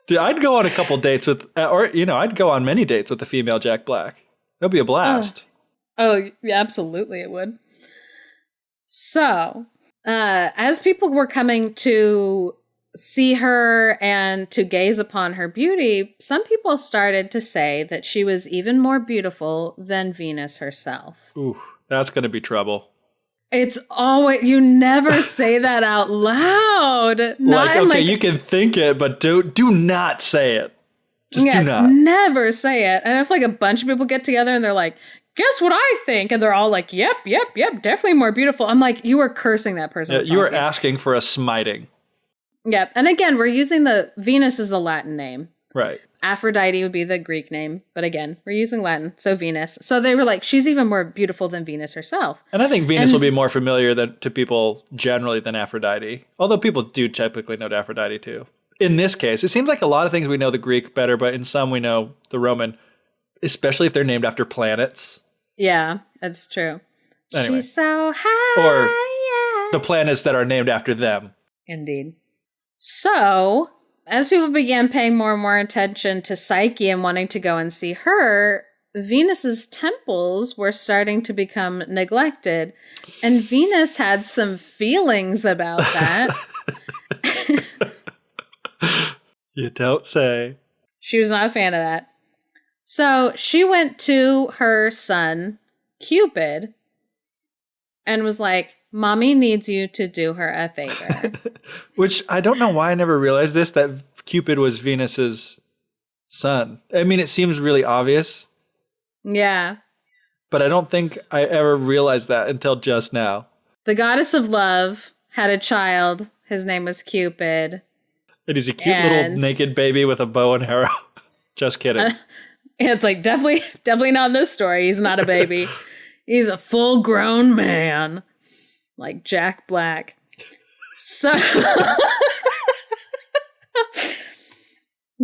dude, I'd go on a couple dates with, I'd go on many dates with the female Jack Black. It'll be a blast. Oh, yeah, absolutely it would. So, as people were coming to see her and to gaze upon her beauty, some people started to say that she was even more beautiful than Venus herself. Ooh, that's going to be trouble. It's always, you never say that out loud. You can think it, but do not say it. Just do not. Never say it. And if like a bunch of people get together and they're like, guess what I think? And they're all like, yep, definitely more beautiful. I'm like, you are cursing that person. Yeah, you are asking for a smiting. Yep. And again, we're using Venus is the Latin name. Right. Aphrodite would be the Greek name. But again, we're using Latin. So Venus. So they were like, she's even more beautiful than Venus herself. And I think Venus will be more familiar to people generally than Aphrodite. Although people do typically know Aphrodite too. In this case, it seems like a lot of things we know the Greek better, but in some we know the Roman, especially if they're named after planets. Yeah, that's true. Anyway. She's so high. Or the planets that are named after them. Indeed. So, as people began paying more and more attention to Psyche and wanting to go and see her, Venus's temples were starting to become neglected. And Venus had some feelings about that. You don't say. She was not a fan of that. So she went to her son, Cupid, and was like, Mommy needs you to do her a favor. Which I don't know why I never realized this, that Cupid was Venus's son. I mean, it seems really obvious. Yeah. But I don't think I ever realized that until just now. The goddess of love had a child. His name was Cupid. And he's a cute little naked baby with a bow and arrow. Just kidding. It's like, definitely not in this story. He's not a baby. He's a full-grown man. Like Jack Black. So...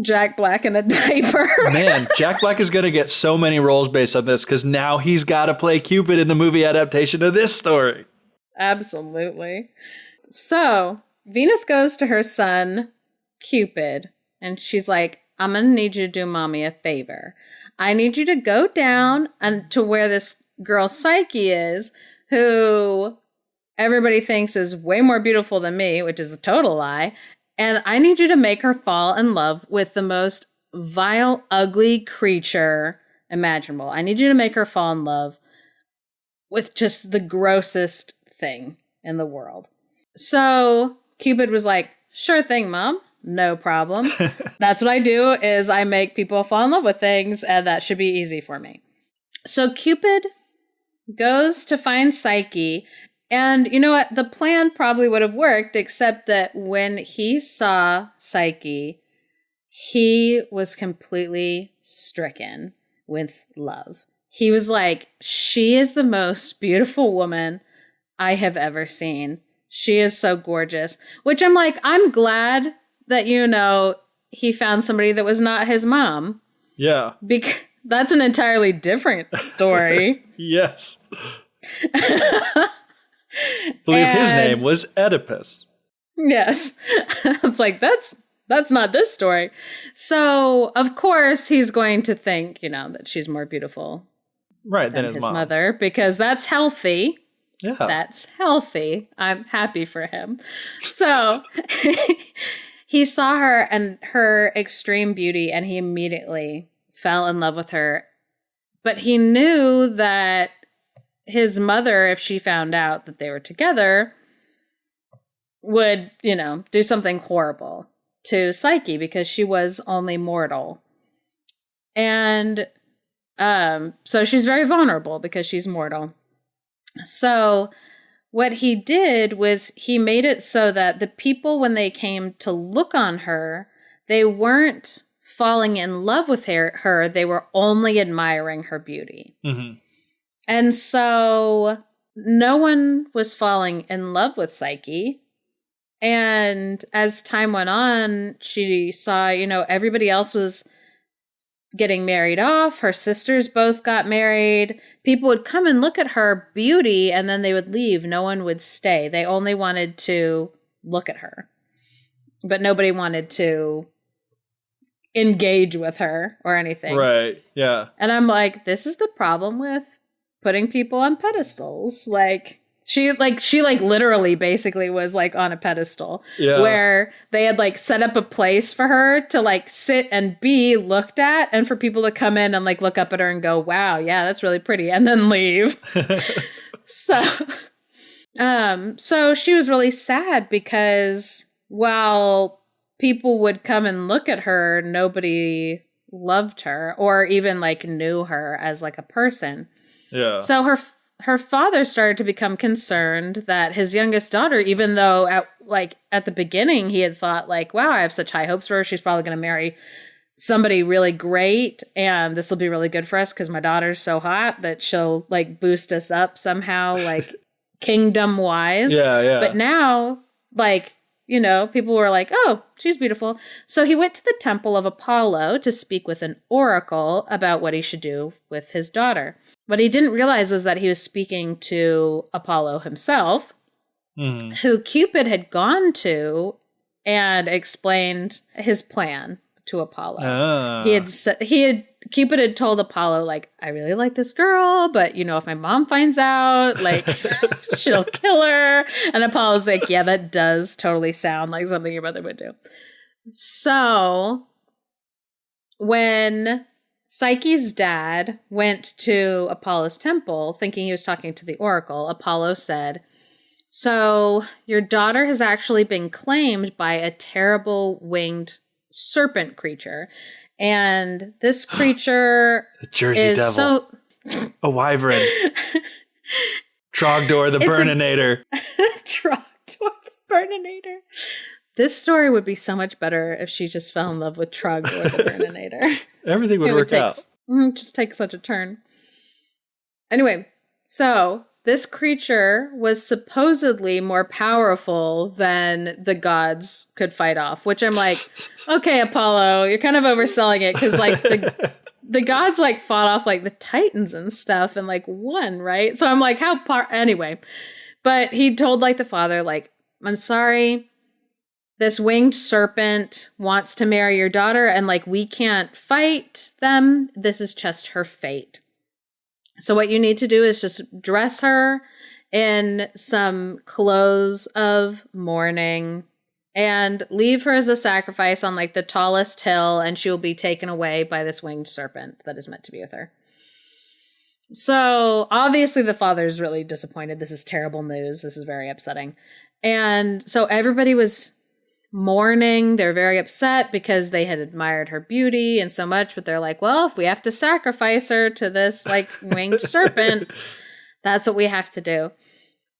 Jack Black in a diaper. Man, Jack Black is going to get so many roles based on this because now he's got to play Cupid in the movie adaptation of this story. Absolutely. So, Venus goes to her son, Cupid, and she's like, I'm going to need you to do Mommy a favor. I need you to go down to where this girl Psyche is, who everybody thinks is way more beautiful than me, which is a total lie. And I need you to make her fall in love with the most vile, ugly creature imaginable. I need you to make her fall in love with just the grossest thing in the world. So Cupid was like, sure thing, Mom. No problem. That's what I do, is I make people fall in love with things, and that should be easy for me. So Cupid goes to find Psyche, and you know what? The plan probably would have worked, except that when he saw Psyche, he was completely stricken with love. He was like, she is the most beautiful woman I have ever seen. She is so gorgeous. Which I'm like, I'm glad that, you know, he found somebody that was not his mom. Yeah. Because that's an entirely different story. Yes. I believe his name was Oedipus. Yes. I was like, that's not this story. So, of course, he's going to think, you know, that she's more beautiful than his mom. mother, because that's healthy. Yeah. That's healthy. I'm happy for him. So he saw her and her extreme beauty, and he immediately fell in love with her. But he knew that his mother, if she found out that they were together, would, you know, do something horrible to Psyche because she was only mortal. And so she's very vulnerable because she's mortal. So what he did was he made it so that the people, when they came to look on her, they weren't falling in love with her. They were only admiring her beauty. Mm-hmm. And so no one was falling in love with Psyche. And as time went on, she saw, you know, everybody else was getting married off. Her sisters both got married. People would come and look at her beauty, and then they would leave. No one would stay. They only wanted to look at her. But nobody wanted to engage with her or anything. Right. Yeah. And I'm like, this is the problem with putting people on pedestals. She literally basically was like on a pedestal where they had like set up a place for her to like sit and be looked at, and for people to come in and like look up at her and go, wow, yeah, that's really pretty, and then leave. So she was really sad because while people would come and look at her, nobody loved her or even like knew her as like a person. Yeah. So her father started to become concerned that his youngest daughter, even though at the beginning he had thought like, wow, I have such high hopes for her. She's probably going to marry somebody really great, and this will be really good for us because my daughter's so hot that she'll like boost us up somehow, like kingdom wise. Yeah. But now, like, you know, people were like, oh, she's beautiful. So he went to the temple of Apollo to speak with an oracle about what he should do with his daughter. What he didn't realize was that he was speaking to Apollo himself, who Cupid had gone to and explained his plan to Apollo. Cupid had told Apollo, like, I really like this girl, but you know, if my mom finds out, like, she'll kill her. And Apollo's like, yeah, that does totally sound like something your mother would do. So when Psyche's dad went to Apollo's temple thinking he was talking to the oracle, Apollo said, so your daughter has actually been claimed by a terrible winged serpent creature. And this creature the Jersey Devil. A wyvern. Trogdor the Burninator. Trogdor the Burninator. This story would be so much better if she just fell in love with Trogdor the Burninator. Everything would work out. Just take such a turn. Anyway, so this creature was supposedly more powerful than the gods could fight off, which I'm like, okay, Apollo, you're kind of overselling it because like the gods like fought off like the Titans and stuff and like won, right? So I'm like, anyway. But he told like the father, like, I'm sorry, this winged serpent wants to marry your daughter and like we can't fight them. This is just her fate. So what you need to do is just dress her in some clothes of mourning and leave her as a sacrifice on like the tallest hill, and she will be taken away by this winged serpent that is meant to be with her. So obviously the father is really disappointed. This is terrible news. This is very upsetting. And so everybody was mourning. They're very upset because they had admired her beauty and so much, but they're like, well, if we have to sacrifice her to this like winged serpent, that's what we have to do.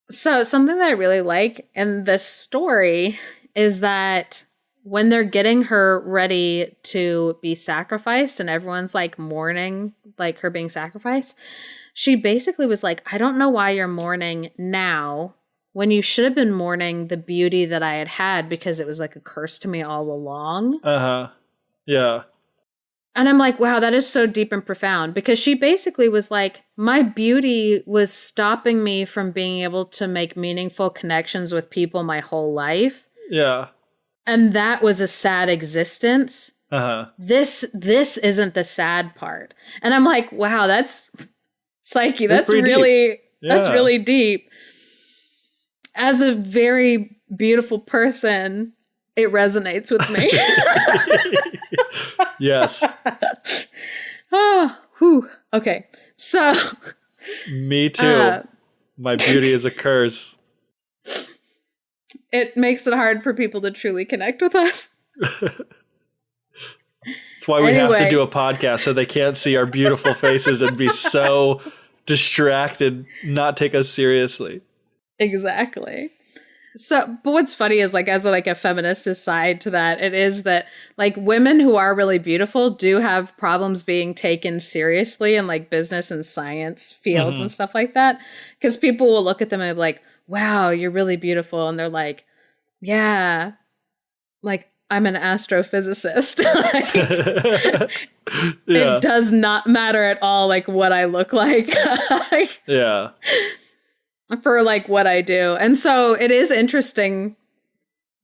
So something that I really like in this story is that when they're getting her ready to be sacrificed and everyone's like mourning like her being sacrificed, she basically was like, I don't know why you're mourning now when you should have been mourning the beauty that I had because it was like a curse to me all along. Yeah. And I'm like, wow, that is so deep and profound, because she basically was like, my beauty was stopping me from being able to make meaningful connections with people my whole life. Yeah. And that was a sad existence. This isn't the sad part. And I'm like, wow, that's Psyche. That's really deep. As a very beautiful person, it resonates with me. Yes. Oh, whew. Okay. So. Me too. My beauty is a curse. It makes it hard for people to truly connect with us. That's why we have to do a podcast, so they can't see our beautiful faces and be so distracted, not take us seriously. Exactly. So, but what's funny is like, as like a feminist aside to that, it is that like women who are really beautiful do have problems being taken seriously in like business and science fields and stuff like that. Because people will look at them and be like, wow, you're really beautiful. And they're like, yeah, like I'm an astrophysicist. It does not matter at all like what I look like. Yeah. For like what I do. And so it is interesting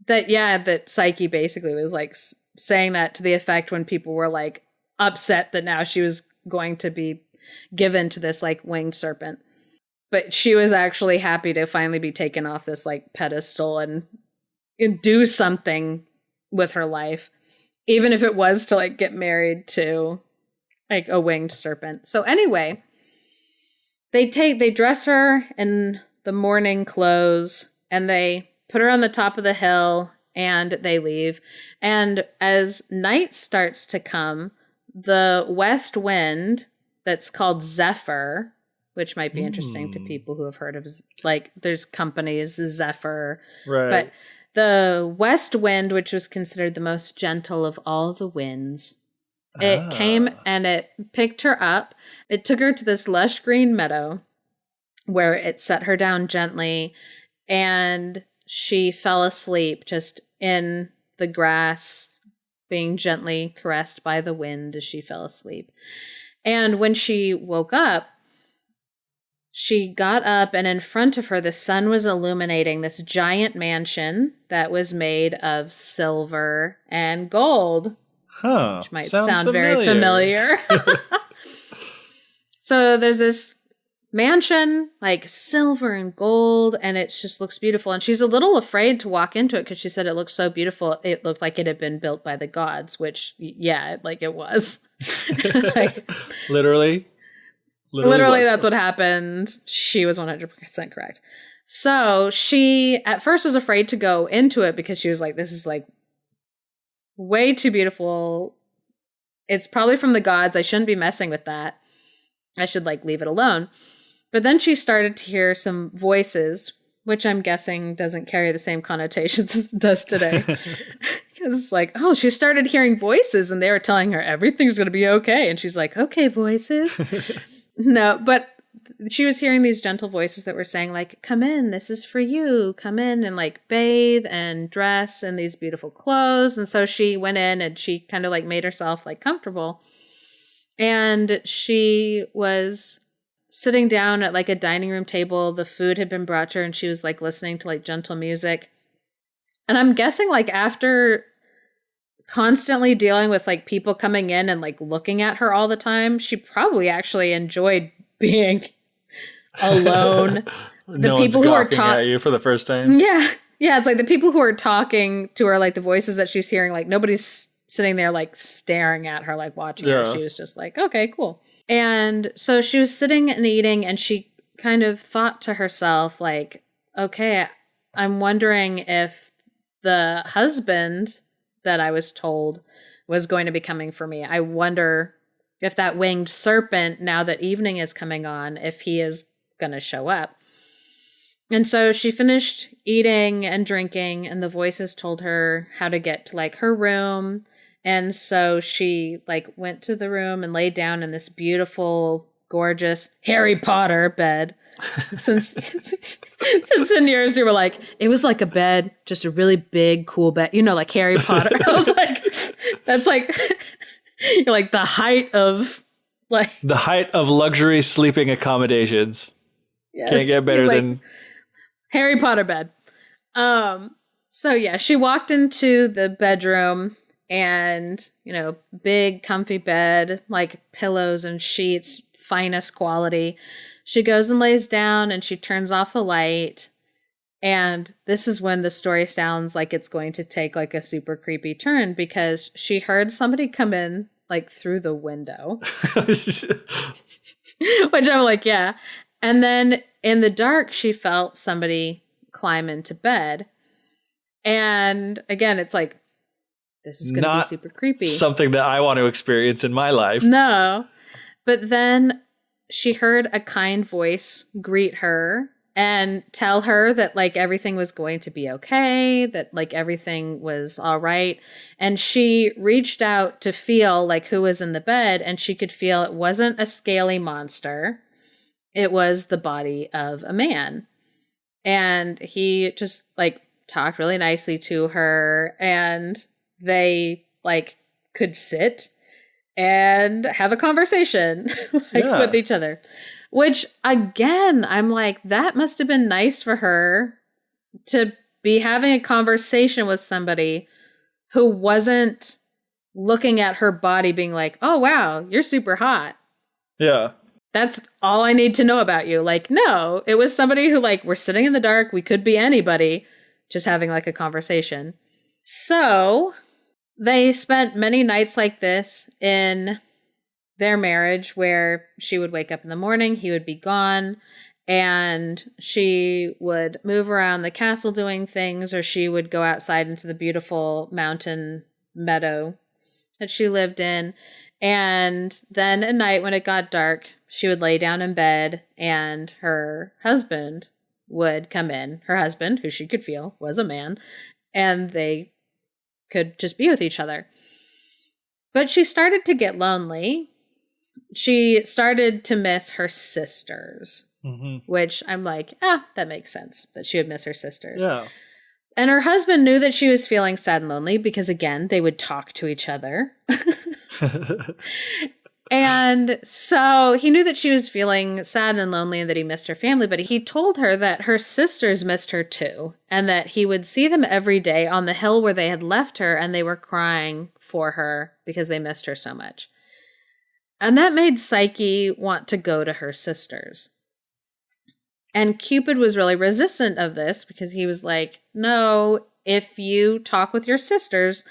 that, that Psyche basically was like saying that to the effect when people were like upset that now she was going to be given to this like winged serpent. But she was actually happy to finally be taken off this like pedestal and do something with her life, even if it was to like get married to like a winged serpent. So anyway, they dress her in the mourning clothes and they put her on the top of the hill and they leave. And as night starts to come, the west wind that's called Zephyr, which might be interesting to people who have heard of, like, there's companies, Zephyr. Right. But the west wind, which was considered the most gentle of all the winds, it came and it picked her up. It took her to this lush green meadow where it set her down gently and she fell asleep just in the grass, being gently caressed by the wind as she fell asleep. And when she woke up, she got up and in front of her, the sun was illuminating this giant mansion that was made of silver and gold. Huh. Which might sound very familiar. So there's this mansion, like silver and gold, and it just looks beautiful. And she's a little afraid to walk into it because she said it looked so beautiful. It looked like it had been built by the gods, which, yeah, like it was. Like, Literally, that's what happened. She was 100% correct. So she at first was afraid to go into it because she was like, this is like way too beautiful. It's probably from the gods. I shouldn't be messing with that. I should like leave it alone. But then she started to hear some voices, which I'm guessing doesn't carry the same connotations as it does today. Because it's like, oh, she started hearing voices and they were telling her everything's going to be okay. And she's like, okay, voices. No, but she was hearing these gentle voices that were saying like, come in, this is for you. Come in and like bathe and dress in these beautiful clothes. And so she went in and she kind of like made herself like comfortable. And she was sitting down at like a dining room table. The food had been brought to her and she was like listening to like gentle music. And I'm guessing like after constantly dealing with like people coming in and like looking at her all the time, she probably actually enjoyed being alone. The no people one's who are gawking at you for the first time. Yeah. It's like the people who are talking to her, like the voices that she's hearing, like nobody's sitting there like staring at her, like watching her. She was just like, okay, cool. And so she was sitting and eating and she kind of thought to herself like, okay, I'm wondering if the husband that I was told was going to be coming for me. I wonder if that winged serpent, now that evening is coming on, if he is going to show up. And so she finished eating and drinking and the voices told her how to get to like her room. And so she like went to the room and laid down in this beautiful, gorgeous Harry Potter bed. Since in yours you were like, it was like a bed, just a really big, cool bed, you know, like Harry Potter. I was like, that's like, you're like the height of luxury sleeping accommodations. Yes, can't get better than Harry Potter bed. So yeah, she walked into the bedroom and, you know, big comfy bed, like pillows and sheets, finest quality. She goes and lays down and she turns off the light. And this is when the story sounds like it's going to take like a super creepy turn because she heard somebody come in like through the window. Which I'm like, yeah. And then in the dark, she felt somebody climb into bed. And again, it's like, this is going to be super creepy. Something that I want to experience in my life. No. But then she heard a kind voice greet her and tell her that like everything was going to be okay, that like everything was all right. And she reached out to feel like who was in the bed and she could feel it wasn't a scaly monster. It was the body of a man. And he just like talked really nicely to her and they like could sit and have a conversation with each other, which again, I'm like, that must have been nice for her to be having a conversation with somebody who wasn't looking at her body being like, oh, wow, you're super hot. Yeah. That's all I need to know about you. Like, no, it was somebody who like, we're sitting in the dark. We could be anybody, just having like a conversation. So they spent many nights like this in their marriage where she would wake up in the morning, he would be gone, and she would move around the castle doing things, or she would go outside into the beautiful mountain meadow that she lived in. And then at night when it got dark, she would lay down in bed and her husband would come in. Her husband, who she could feel was a man, and they could just be with each other. But she started to get lonely. She started to miss her sisters, which I'm like, that makes sense that she would miss her sisters. Yeah. And her husband knew that she was feeling sad and lonely because, again, they would talk to each other. And so he knew that she was feeling sad and lonely and that he missed her family, but he told her that her sisters missed her too, and that he would see them every day on the hill where they had left her, and they were crying for her because they missed her so much. And that made Psyche want to go to her sisters. And Cupid was really resistant of this because he was like, no, if you talk with your sisters,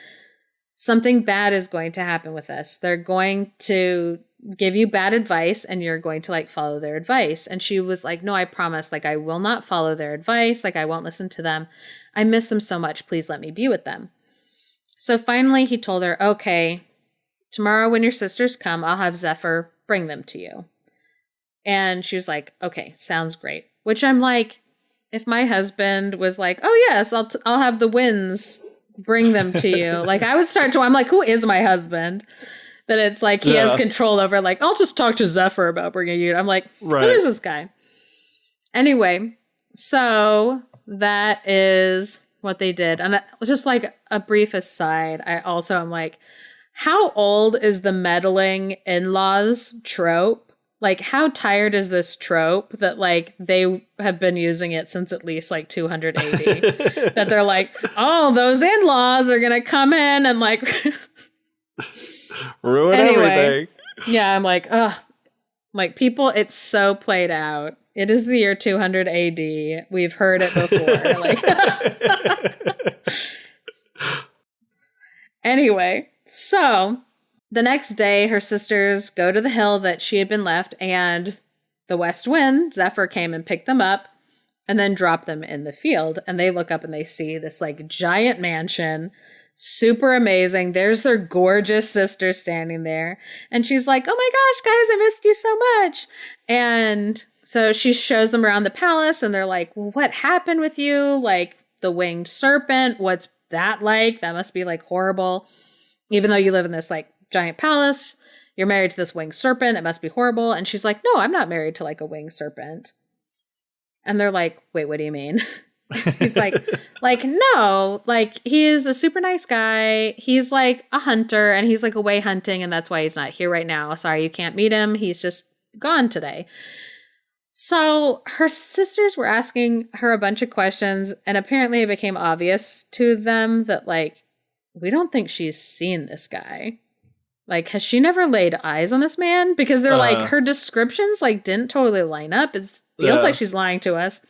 something bad is going to happen with us. They're going to give you bad advice and you're going to like follow their advice. And she was like, no, I promise, like, I will not follow their advice. Like, I won't listen to them. I miss them so much. Please let me be with them. So finally he told her, okay, tomorrow when your sisters come, I'll have Zephyr bring them to you. And she was like, okay, sounds great. Which I'm like, if my husband was like, oh yes, I'll have the winds bring them to you. Like I would start to, I'm like, who is my husband? That it's like he has control over, like, I'll just talk to Zephyr about bringing you. I'm like, who is this guy? Anyway, so that is what they did. And just like a brief aside, I also am like, how old is the meddling in-laws trope? Like, how tired is this trope that, like, they have been using it since at least, like, 200 AD? That they're like, oh, those in-laws are going to come in and, like... ruin everything. Yeah, I'm like, ugh. Like, people, it's so played out. It is the year 200 AD. We've heard it before. Like, anyway, so... the next day, her sisters go to the hill that she had been left, and the west wind, Zephyr, came and picked them up and then dropped them in the field. And they look up and they see this like giant mansion, super amazing. There's their gorgeous sister standing there. And she's like, oh my gosh, guys, I missed you so much. And so she shows them around the palace and they're like, well, what happened with you? Like the winged serpent, what's that like? That must be like horrible. Even though you live in this like giant palace, you're married to this winged serpent, it must be horrible. And she's like, no, I'm not married to like a winged serpent. And they're like, wait, what do you mean? He's like, no, like he's a super nice guy. He's like a hunter and he's like away hunting and that's why he's not here right now. Sorry, you can't meet him. He's just gone today. So her sisters were asking her a bunch of questions and apparently it became obvious to them that like, we don't think she's seen this guy. Like, has she never laid eyes on this man? Because they're like, her descriptions like didn't totally line up. It feels like she's lying to us.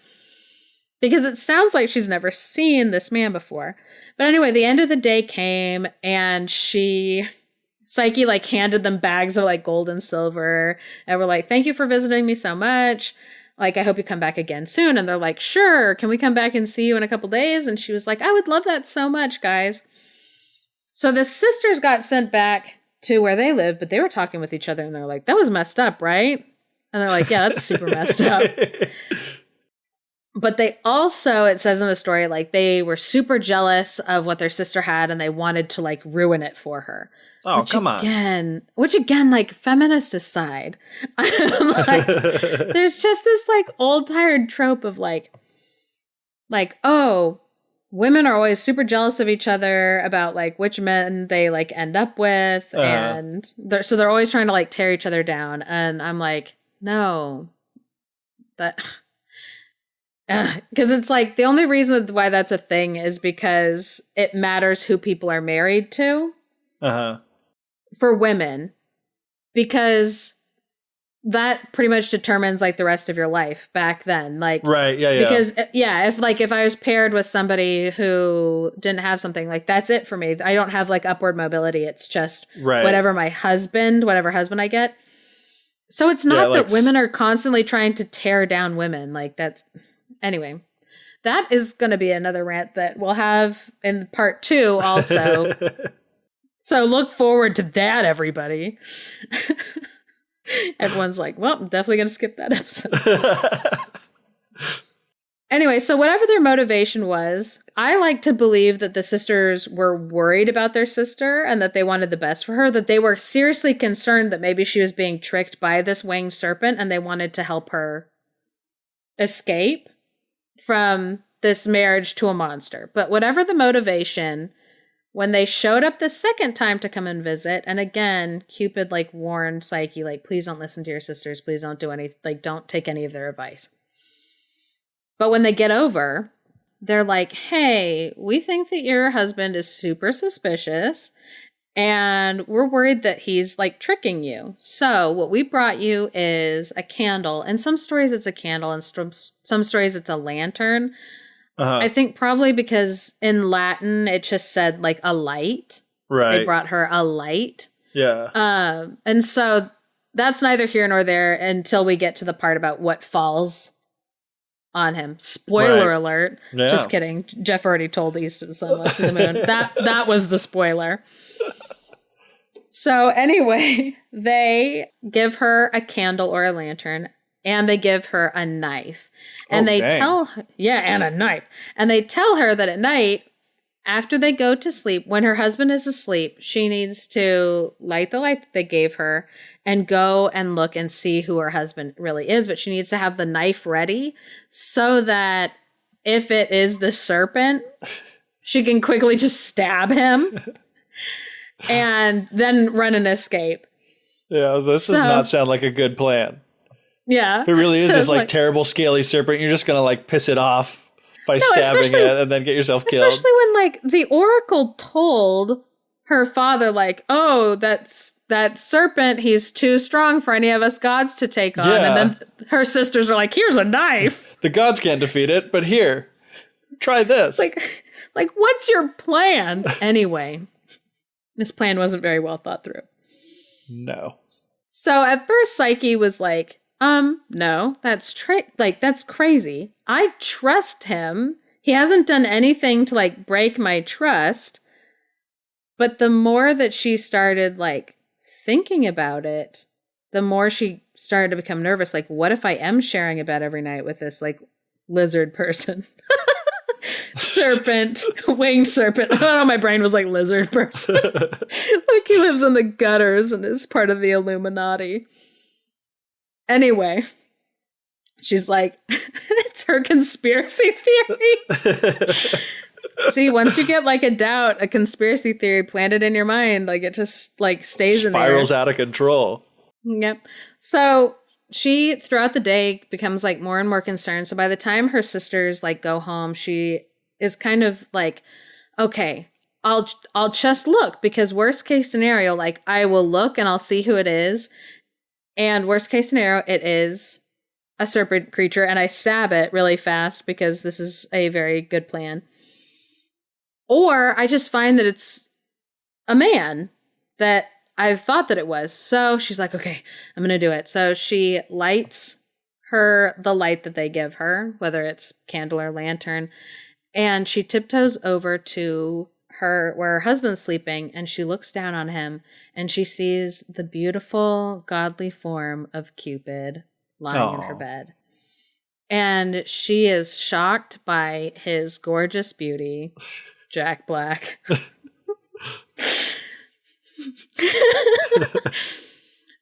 Because it sounds like she's never seen this man before. But anyway, the end of the day came and Psyche like handed them bags of like gold and silver. And we're like, thank you for visiting me so much. Like, I hope you come back again soon. And they're like, sure, can we come back and see you in a couple days? And she was like, I would love that so much, guys. So the sisters got sent back to where they live, but they were talking with each other and they're like, that was messed up, right? And they're like, yeah, that's super messed up. But they also, it says in the story, like they were super jealous of what their sister had and they wanted to like ruin it for her. Oh, come on. Which again, like feminist aside, like, there's just this like old tired trope of like, oh, women are always super jealous of each other about like which men they like end up with. And they're always trying to like tear each other down. And I'm like, no, because it's like the only reason why that's a thing is because it matters who people are married to. for women, because that pretty much determines like the rest of your life back then. Like, right. Yeah. because if I was paired with somebody who didn't have something, like that's it for me. I don't have like upward mobility. It's just Right. whatever husband I get. So it's not that women are constantly trying to tear down women. Like that's, anyway, that is going to be another rant that we'll have in part 2 also. So look forward to that, everybody. Everyone's like, well, I'm definitely going to skip that episode. Anyway, so whatever their motivation was, I like to believe that the sisters were worried about their sister and that they wanted the best for her, that they were seriously concerned that maybe she was being tricked by this winged serpent and they wanted to help her escape from this marriage to a monster. But whatever the motivation, when they showed up the second time to come and visit, and again, Cupid like warned Psyche, like, please don't listen to your sisters. Please don't do any, like, don't take any of their advice. But when they get over, they're like, hey, we think that your husband is super suspicious and we're worried that he's like tricking you. So what we brought you is a candle. In some stories, it's a candle, and some stories, it's a lantern. I think probably because in Latin, it just said like a light. Right. They brought her a light. Yeah. And so that's neither here nor there until we get to the part about what falls on him. Spoiler alert. Yeah. Just kidding. Geoff already told East of the Sun, West of the Moon. That was the spoiler. So anyway, they give her a candle or a lantern. And they give her a knife. And and a knife. And they tell her that at night, after they go to sleep, when her husband is asleep, she needs to light the light that they gave her and go and look and see who her husband really is. But she needs to have the knife ready so that if it is the serpent, she can quickly just stab him and then run and escape. Yeah, this does not sound like a good plan. Yeah. If it really is this like terrible scaly serpent, you're just going to like piss it off by stabbing it and then get yourself killed. Especially when like the oracle told her father like, oh, that serpent, he's too strong for any of us gods to take on. Yeah. And then her sisters are like, here's a knife. The gods can't defeat it, but here, try this. Like what's your plan? Anyway, this plan wasn't very well thought through. No. So at first Psyche was like, no, that's crazy. I trust him. He hasn't done anything to like break my trust. But the more that she started like thinking about it, the more she started to become nervous. Like, what if I am sharing a bed every night with this like lizard person? Serpent, winged serpent. I don't know, my brain was like lizard person. Like he lives in the gutters and is part of the Illuminati. Anyway, she's like, it's her conspiracy theory. See, once you get like a conspiracy theory planted in your mind, like it just like stays in there. Spirals out of control. Yep. So she, throughout the day, becomes like more and more concerned. So by the time her sisters like go home, she is kind of like, okay, I'll just look, because worst case scenario, like I will look and I'll see who it is. And worst case scenario, it is a serpent creature, and I stab it really fast because this is a very good plan. Or I just find that it's a man that I've thought that it was. So she's like, okay, I'm going to do it. So she lights the light that they give her, whether it's candle or lantern, and she tiptoes over to where her husband's sleeping, and she looks down on him and she sees the beautiful godly form of Cupid lying in her bed. And she is shocked by his gorgeous beauty, Jack Black.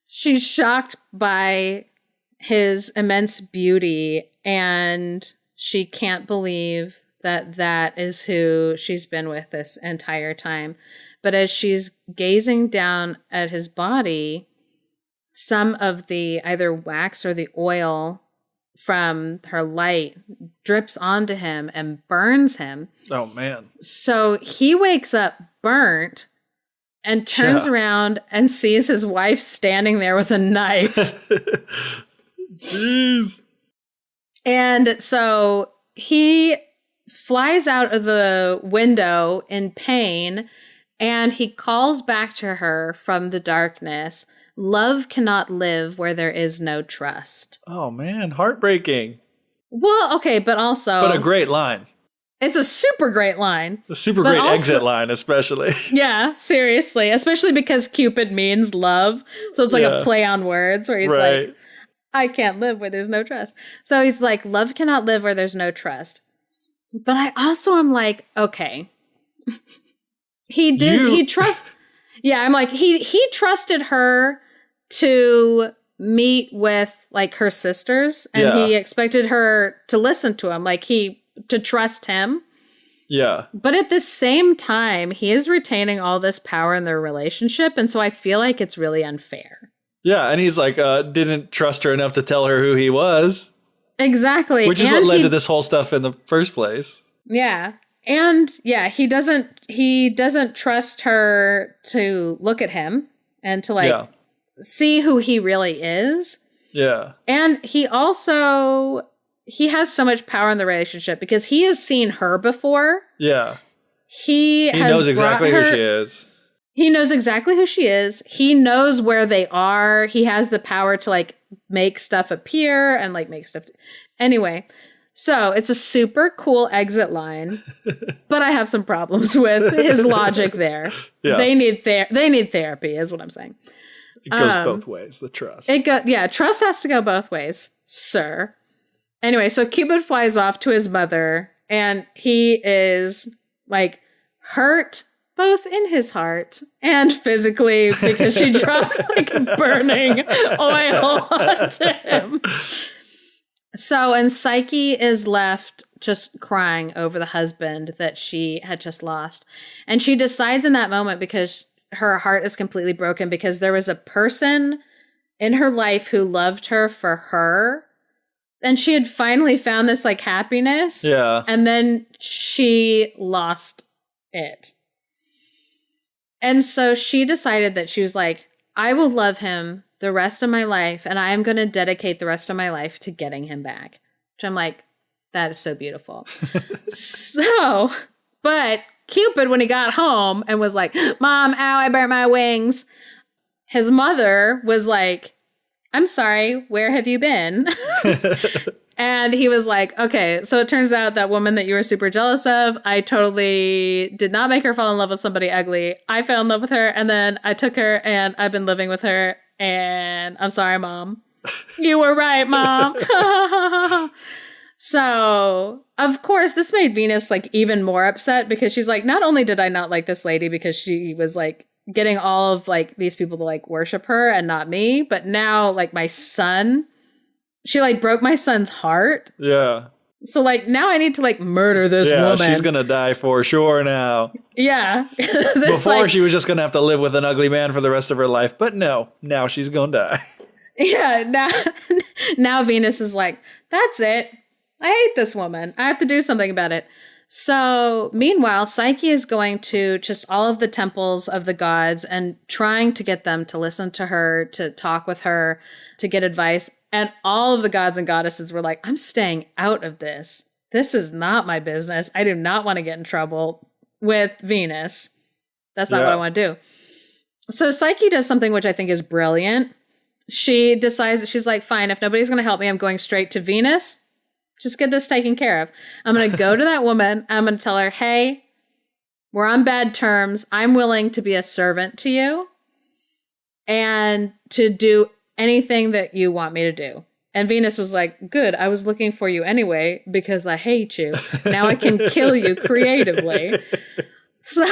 She's shocked by his immense beauty, and she can't believe that is who she's been with this entire time. But as she's gazing down at his body, some of the either wax or the oil from her light drips onto him and burns him. Oh, man. So he wakes up burnt and turns around and sees his wife standing there with a knife. Jeez. And so he flies out of the window in pain, and he calls back to her from the darkness, "Love cannot live where there is no trust." Oh, man. Heartbreaking. Well, okay, but also... But a great line. It's a super great line. A super great exit line, especially. Yeah, seriously. Especially because Cupid means love. So it's like a play on words where he's like, I can't live where there's no trust. So he's like, love cannot live where there's no trust. But I also am like, okay. He trusted her to meet with like her sisters, and he expected her to listen to him, to trust him. Yeah. But at the same time, he is retaining all this power in their relationship, and so I feel like it's really unfair. Yeah, and he's like, didn't trust her enough to tell her who he was. Exactly. Which is what led to this whole stuff in the first place. Yeah. And he doesn't trust her to look at him and to see who he really is. Yeah. And he has so much power in the relationship because he has seen her before. Yeah. He knows exactly who she is. He knows exactly who she is. He knows where they are. He has the power to make stuff appear and make stuff. Anyway, so it's a super cool exit line, but I have some problems with his logic there. Yeah. They need therapy is what I'm saying. It goes both ways, the trust. Trust has to go both ways, sir. Anyway, so Cupid flies off to his mother, and he is hurt both in his heart and physically because she dropped burning oil onto him. So, and Psyche is left just crying over the husband that she had just lost. And she decides in that moment, because her heart is completely broken, because there was a person in her life who loved her for her. And she had finally found this happiness. Yeah. And then she lost it. And so she decided that she was like, I will love him the rest of my life, and I am going to dedicate the rest of my life to getting him back. Which I'm like, that is so beautiful. But Cupid, when he got home and was like, Mom, ow, I burnt my wings. His mother was like, I'm sorry, where have you been? And he was like, okay, so it turns out that woman that you were super jealous of, I totally did not make her fall in love with somebody ugly. I fell in love with her, and then I took her, and I've been living with her, and I'm sorry, Mom. You were right, Mom. So, of course, this made Venus even more upset, because she's like, not only did I not like this lady because she was getting all of these people to worship her and not me, but now my son, she broke my son's heart. Yeah. So now I need to murder this woman. Yeah, she's gonna die for sure now. Yeah. Before she was just gonna have to live with an ugly man for the rest of her life, but no, now she's gonna die. Yeah, now Venus is like, that's it. I hate this woman. I have to do something about it. So, meanwhile, Psyche is going to just all of the temples of the gods and trying to get them to listen to her, to talk with her, to get advice. And all of the gods and goddesses were like, I'm staying out of this. This is not my business. I do not want to get in trouble with Venus. That's not what I want to do. So Psyche does something which I think is brilliant. She decides that she's like, fine, if nobody's going to help me, I'm going straight to Venus. Just get this taken care of. I'm going to go to that woman. I'm going to tell her, hey, we're on bad terms. I'm willing to be a servant to you and to do anything that you want me to do. And Venus was like, good, I was looking for you anyway because I hate you. Now I can kill you creatively. So,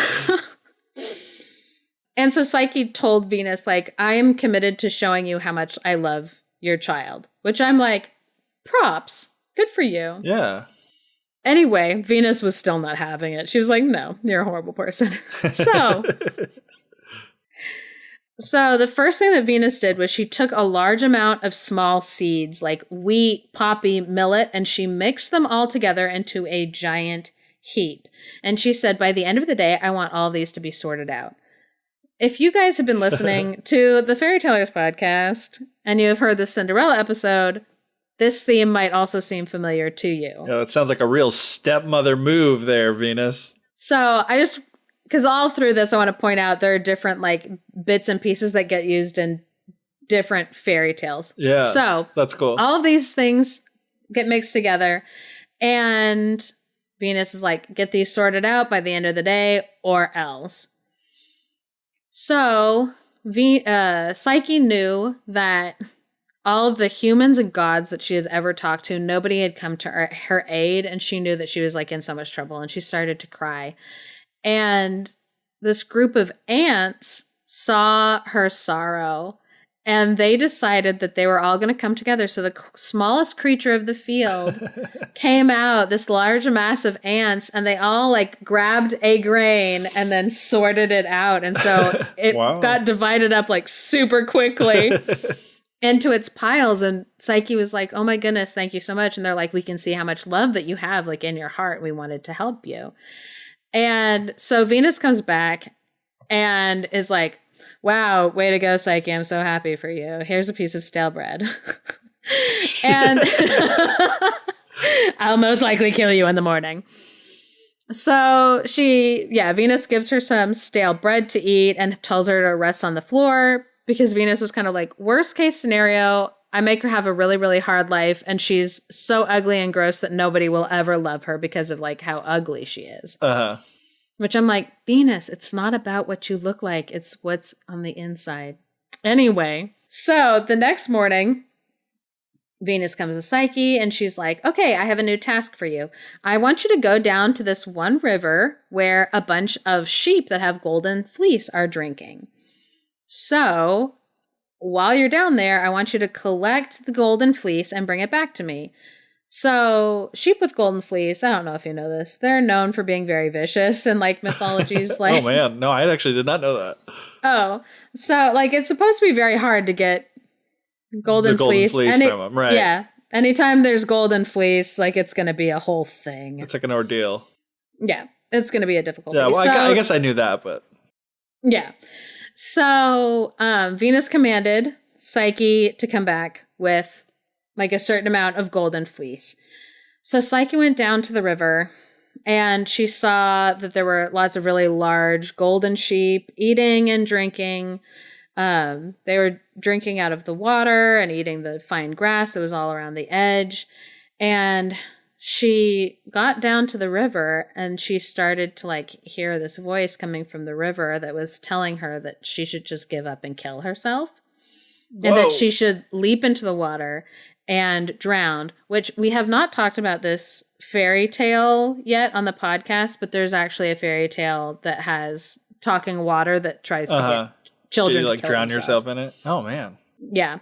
and so Psyche told Venus, I am committed to showing you how much I love your child, which I'm like, props. Good for you. Yeah. Anyway, Venus was still not having it. She was like, no, you're a horrible person. So the first thing that Venus did was she took a large amount of small seeds like wheat, poppy, millet, and she mixed them all together into a giant heap. And she said, by the end of the day, I want all of these to be sorted out. if you guys have been listening to the Fairy Tellers podcast and you have heard the Cinderella episode, this theme might also seem familiar to you. Yeah, that sounds like a real stepmother move there, Venus. So because all through this, I want to point out there are different like bits and pieces that get used in different fairy tales. Yeah, so that's cool. All of these things get mixed together, and Venus is like, get these sorted out by the end of the day or else. So Psyche knew that all of the humans and gods that she has ever talked to, nobody had come to her aid, and she knew that she was like in so much trouble, and she started to cry. And this group of ants saw her sorrow, and they decided that they were all going to come together. So the smallest creature of the field came out, this large mass of ants, and they all like grabbed a grain and then sorted it out. And so it got divided up like super quickly into its piles. And Psyche was like, oh my goodness, thank you so much. And they're like, we can see how much love that you have like in your heart. We wanted to help you. And so Venus comes back and is like, wow, way to go, Psyche. I'm so happy for you. Here's a piece of stale bread. And I'll most likely kill you in the morning. So Venus gives her some stale bread to eat and tells her to rest on the floor, because Venus was kind of like, worst case scenario, I make her have a really, really hard life, and she's so ugly and gross that nobody will ever love her because of like how ugly she is. Uh-huh. Which I'm like, Venus, it's not about what you look like. It's what's on the inside. Anyway, so the next morning, Venus comes to Psyche and she's like, okay, I have a new task for you. I want you to go down to this one river where a bunch of sheep that have golden fleece are drinking. So while you're down there, I want you to collect the golden fleece and bring it back to me. So sheep with golden fleece, I don't know if you know this, they're known for being very vicious and like mythologies like... Oh man, no, I actually did not know that. Oh, so like it's supposed to be very hard to get golden fleece from them, right? Yeah. Anytime there's golden fleece, like it's going to be a whole thing. It's like an ordeal. Yeah, it's going to be a difficult thing. Well, I guess I knew that, but... Yeah. So Venus commanded Psyche to come back with like a certain amount of golden fleece. So Psyche went down to the river and she saw that there were lots of really large golden sheep eating and drinking. They were drinking out of the water and eating the fine grass that was all around the edge. And she got down to the river and she started to like hear this voice coming from the river that was telling her that she should just give up and kill herself. Whoa. And that she should leap into the water and drown, which we have not talked about this fairy tale yet on the podcast, but there's actually a fairy tale that has talking water that tries to get children to like kill drown themselves. yourself in it. Oh man. Yeah.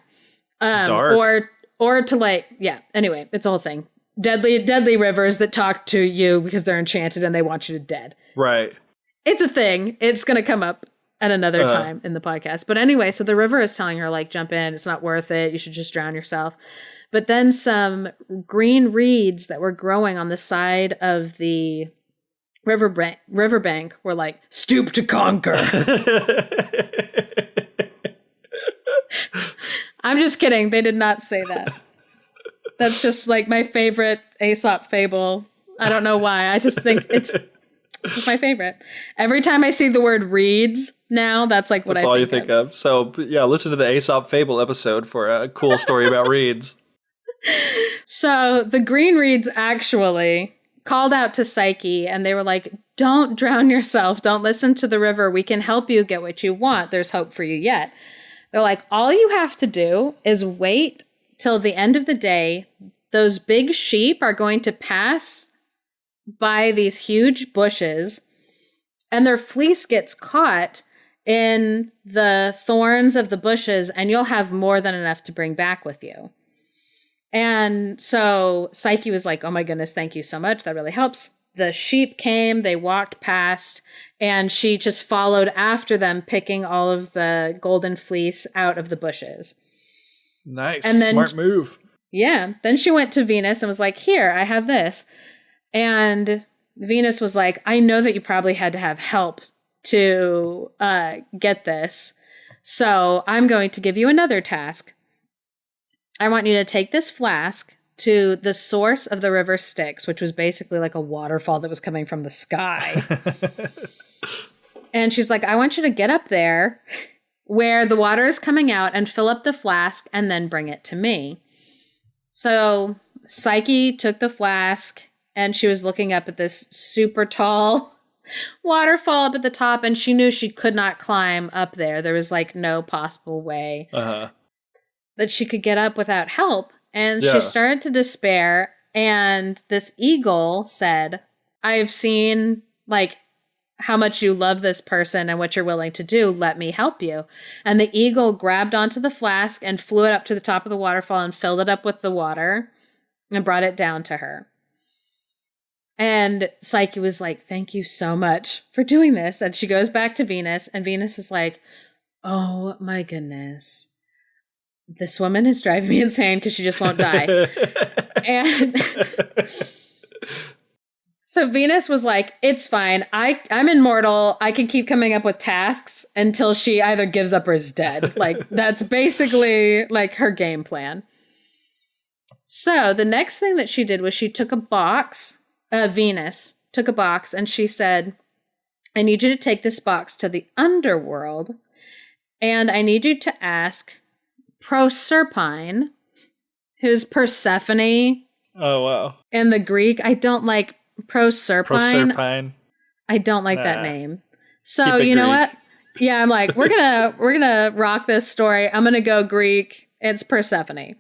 Dark. Or to like, yeah. Anyway, it's a whole thing. Deadly rivers that talk to you because they're enchanted and they want you to dead. Right. It's a thing. It's going to come up at another time in the podcast. But anyway, so the river is telling her, like, jump in. It's not worth it. You should just drown yourself. But then some green reeds that were growing on the side of the riverbank were like, stoop to conquer. I'm just kidding. They did not say that. That's just like my favorite Aesop fable. I don't know why. I just think it's my favorite. Every time I see the word reeds now, that's like what I think of. That's all you think of. So yeah, listen to the Aesop fable episode for a cool story about reeds. So the green reeds actually called out to Psyche and they were like, don't drown yourself. Don't listen to the river. We can help you get what you want. There's hope for you yet. They're like, all you have to do is wait till the end of the day. Those big sheep are going to pass by these huge bushes and their fleece gets caught in the thorns of the bushes and you'll have more than enough to bring back with you. And so Psyche was like, oh my goodness, thank you so much. That really helps. The sheep came, they walked past, and she just followed after them, picking all of the golden fleece out of the bushes. Nice. And then, smart move. Yeah. Then she went to Venus and was like, here, I have this. And Venus was like, I know that you probably had to have help to get this. So I'm going to give you another task. I want you to take this flask to the source of the river Styx, which was basically like a waterfall that was coming from the sky. And she's like, I want you to get up there where the water is coming out and fill up the flask and then bring it to me. So Psyche took the flask and she was looking up at this super tall waterfall up at the top, and she knew she could not climb up there. There was like no possible way that she could get up without help. And she started to despair. And this eagle said, I've seen like how much you love this person and what you're willing to do. Let me help you. And the eagle grabbed onto the flask and flew it up to the top of the waterfall and filled it up with the water and brought it down to her. And Psyche was like, thank you so much for doing this. And she goes back to Venus, and Venus is like, oh my goodness. This woman is driving me insane because she just won't die. And so Venus was like, it's fine. I'm immortal. I can keep coming up with tasks until she either gives up or is dead. Like, that's basically like her game plan. So the next thing that she did was she took a box. Venus took a box and she said, I need you to take this box to the underworld, and I need you to ask Proserpine, who's Persephone. Oh, wow. In the Greek, I don't like Proserpine. I don't like that name. So you know what? Yeah, I'm like, we're gonna rock this story. I'm gonna go Greek. It's Persephone.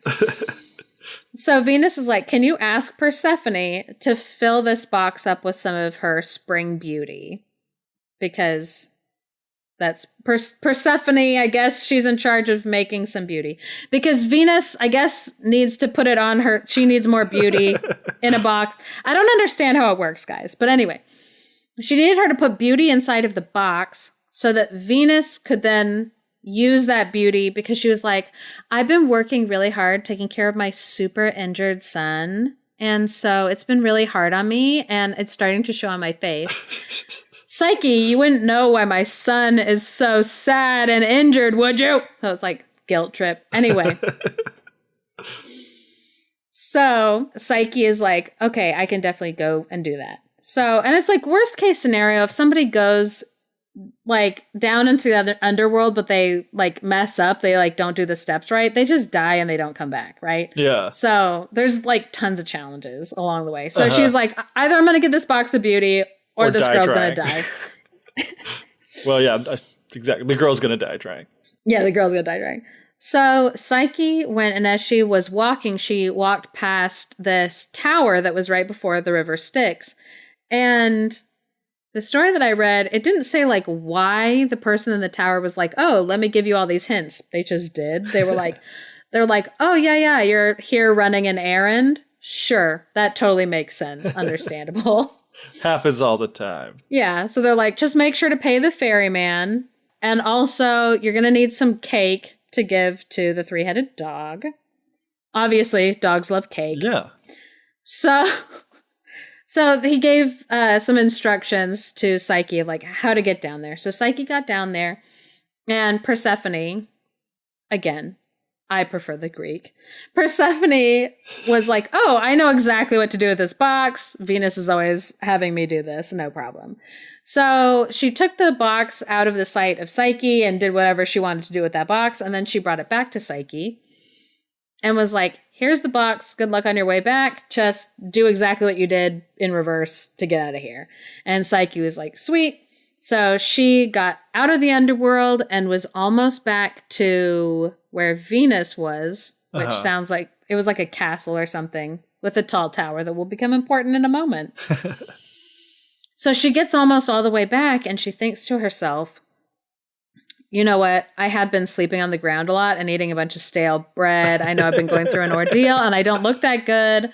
So Venus is like, can you ask Persephone to fill this box up with some of her spring beauty? Because that's Persephone, I guess she's in charge of making some beauty. Because Venus, I guess, needs to put it on her. She needs more beauty in a box. I don't understand how it works, guys. But anyway, she needed her to put beauty inside of the box so that Venus could then use that beauty, because she was like, I've been working really hard taking care of my super injured son. And so it's been really hard on me, and it's starting to show on my face. Psyche, you wouldn't know why my son is so sad and injured, would you? So it's like guilt trip. Anyway. So Psyche is like, okay, I can definitely go and do that. So, and it's like worst case scenario, if somebody goes like down into the other underworld, but they like mess up, they like don't do the steps right, they just die and they don't come back, right? Yeah. So there's like tons of challenges along the way. So she's like, either I'm gonna get this box of beauty or this girl's gonna die. Well, yeah, exactly. The girl's gonna die trying. Yeah, the girl's gonna die trying. So Psyche went, and as she was walking, she walked past this tower that was right before the river Styx. And the story that I read, it didn't say like why the person in the tower was like, oh, let me give you all these hints. They just did. They were like, oh, yeah, you're here running an errand. Sure, that totally makes sense. Understandable. Happens all the time. Yeah, so they're like, just make sure to pay the ferryman. And also, you're going to need some cake to give to the three-headed dog. Obviously, dogs love cake. Yeah. So he gave some instructions to Psyche of like how to get down there. So Psyche got down there, and Persephone, again, I prefer the Greek. Persephone was like, oh, I know exactly what to do with this box. Venus is always having me do this. No problem. So she took the box out of the sight of Psyche and did whatever she wanted to do with that box. And then she brought it back to Psyche and was like, here's the box. Good luck on your way back. Just do exactly what you did in reverse to get out of here. And Psyche was like, sweet. So she got out of the underworld and was almost back to where Venus was, which sounds like it was like a castle or something with a tall tower that will become important in a moment. So she gets almost all the way back and she thinks to herself, you know what? I have been sleeping on the ground a lot and eating a bunch of stale bread. I know I've been going through an ordeal and I don't look that good.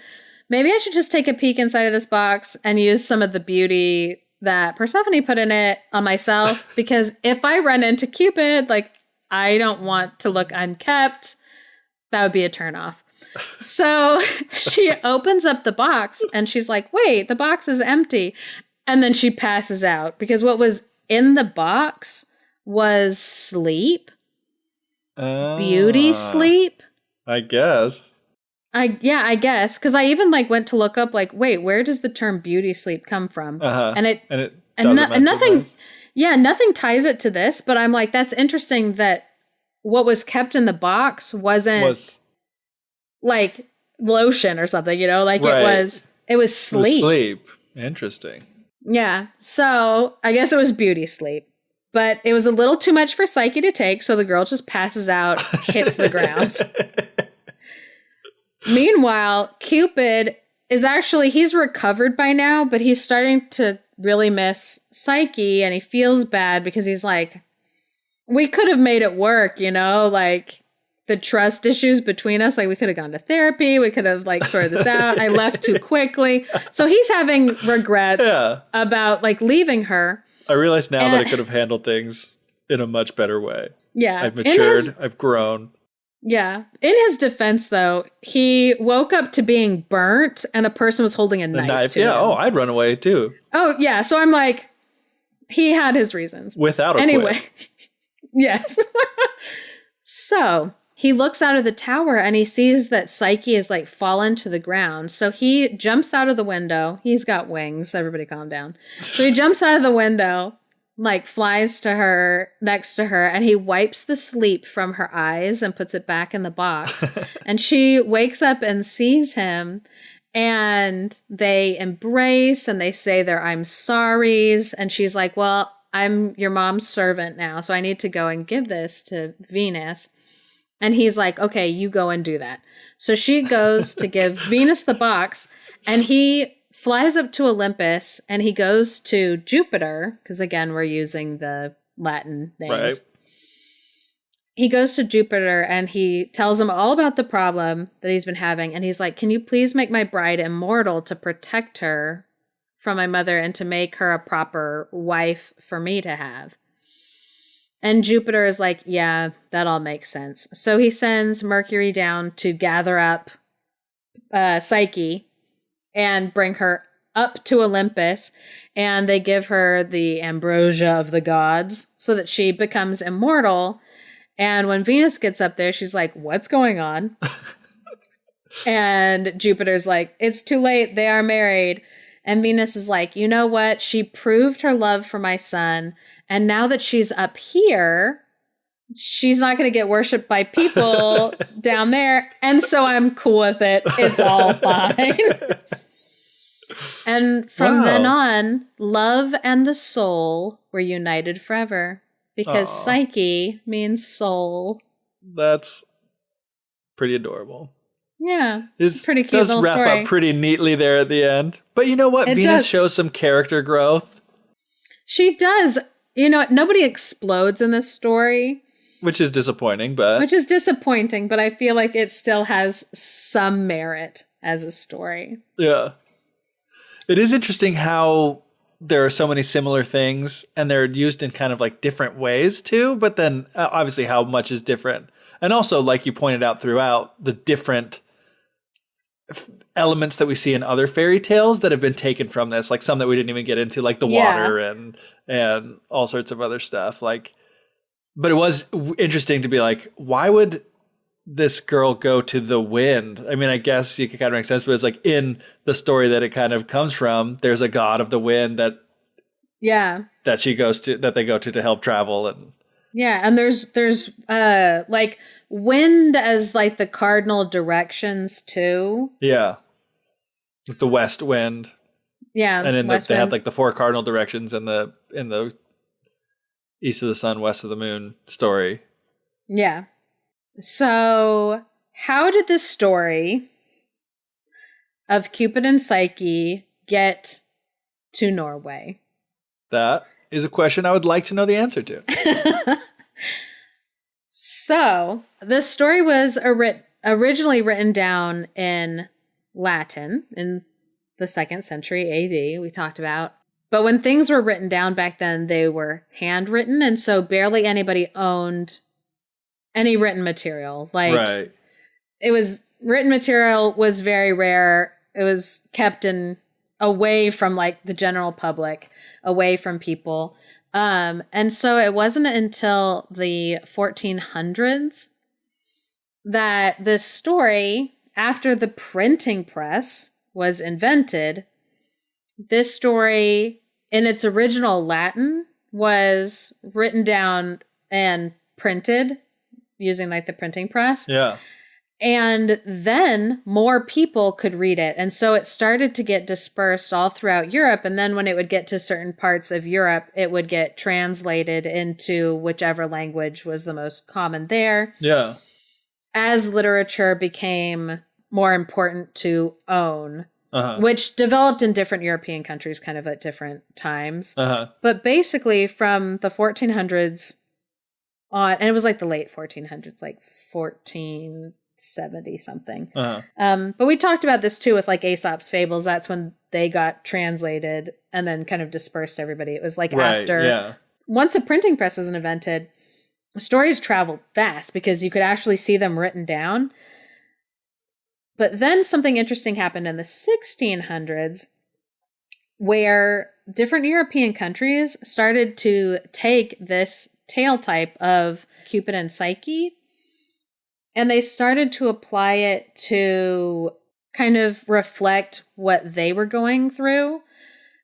Maybe I should just take a peek inside of this box and use some of the beauty that Persephone put in it on myself, because if I run into Cupid, like, I don't want to look unkept. That would be a turnoff. So she opens up the box and she's like, wait, the box is empty. And then she passes out, because what was in the box was sleep, beauty sleep. I guess. I guess, because I even like went to look up like, wait, where does the term beauty sleep come from? And nothing, nothing ties it to this. But I'm like, that's interesting that what was kept in the box wasn't like lotion or something, you know, like it was sleep. Sleep. Interesting. Yeah. So I guess it was beauty sleep, but it was a little too much for Psyche to take. So the girl just passes out, hits the ground. Meanwhile, Cupid is he's recovered by now, but he's starting to really miss Psyche, and he feels bad because he's like, we could have made it work, you know, like the trust issues between us. Like we could have gone to therapy. We could have like sorted this out. I left too quickly. So he's having regrets about like leaving her. I realize now that I could have handled things in a much better way. Yeah. I've matured. I've grown. Yeah. In his defense, though, he woke up to being burnt and a person was holding a knife to him. Oh, I'd run away too. Oh, yeah. So I'm like, he had his reasons. Without a quit. Yes. So he looks out of the tower and he sees that Psyche is like fallen to the ground. So he jumps out of the window. He's got wings. Everybody calm down. So he jumps out of the window, like flies to her, next to her, and he wipes the sleep from her eyes and puts it back in the box. And she wakes up and sees him, and they embrace and they say their I'm sorries. And she's like, well, I'm your mom's servant now, so I need to go and give this to Venus. And he's like, okay, you go and do that. So she goes to give Venus the box, and he flies up to Olympus, and he goes to Jupiter, because again, we're using the Latin names. Right. He goes to Jupiter, and he tells him all about the problem that he's been having. And he's like, can you please make my bride immortal to protect her from my mother and to make her a proper wife for me to have? And Jupiter is like, yeah, that all makes sense. So he sends Mercury down to gather up Psyche and bring her up to Olympus, and they give her the ambrosia of the gods so that she becomes immortal. And when Venus gets up there, she's like, what's going on? And Jupiter's like, it's too late. They are married. And Venus is like, you know what? She proved her love for my son. And now that she's up here, she's not going to get worshipped by people down there. And so I'm cool with it. It's all fine. And from then on, love and the soul were united forever because Psyche means soul. That's pretty adorable. Yeah, it's pretty cute little story. Does wrap up pretty neatly there at the end. But you know what? Venus shows some character growth. She does. You know, nobody explodes in this story. Which is disappointing, but I feel like it still has some merit as a story. Yeah. It is interesting how there are so many similar things and they're used in kind of like different ways too, but then obviously how much is different. And also, like you pointed out throughout, the different elements that we see in other fairy tales that have been taken from this, like some that we didn't even get into, like the water and all sorts of other stuff. Like, but it was interesting to be like, why would this girl go to the wind? I mean, I guess you could kind of make sense, but it's like in the story that it kind of comes from, there's a god of the wind that she goes to, that they go to help travel. And and there's like wind as like the cardinal directions too. Yeah. The west wind. Yeah. And then they have like the four cardinal directions in the east of the sun, west of the moon story. Yeah. So how did the story of Cupid and Psyche get to Norway? That is a question I would like to know the answer to. So the story was originally written down in Latin in the 2nd century AD, we talked about. But when things were written down back then, they were handwritten. And so barely anybody owned any written material. Like it was written material was very rare. It was kept away from like the general public, away from people. And so it wasn't until the 1400s that this story, after the printing press was invented, this story in its original Latin was written down and printed using like the printing press. Yeah. And then more people could read it. And so it started to get dispersed all throughout Europe. And then when it would get to certain parts of Europe, it would get translated into whichever language was the most common there. Yeah. As literature became more important to own, which developed in different European countries kind of at different times. But basically from the 1400s on, and it was like the late 1400s, like 1470 something. But we talked about this too with like Aesop's fables. That's when they got translated and then kind of dispersed everybody. It was like after, once the printing press was invented, stories traveled fast because you could actually see them written down. But then something interesting happened in the 1600s where different European countries started to take this tale type of Cupid and Psyche, and they started to apply it to kind of reflect what they were going through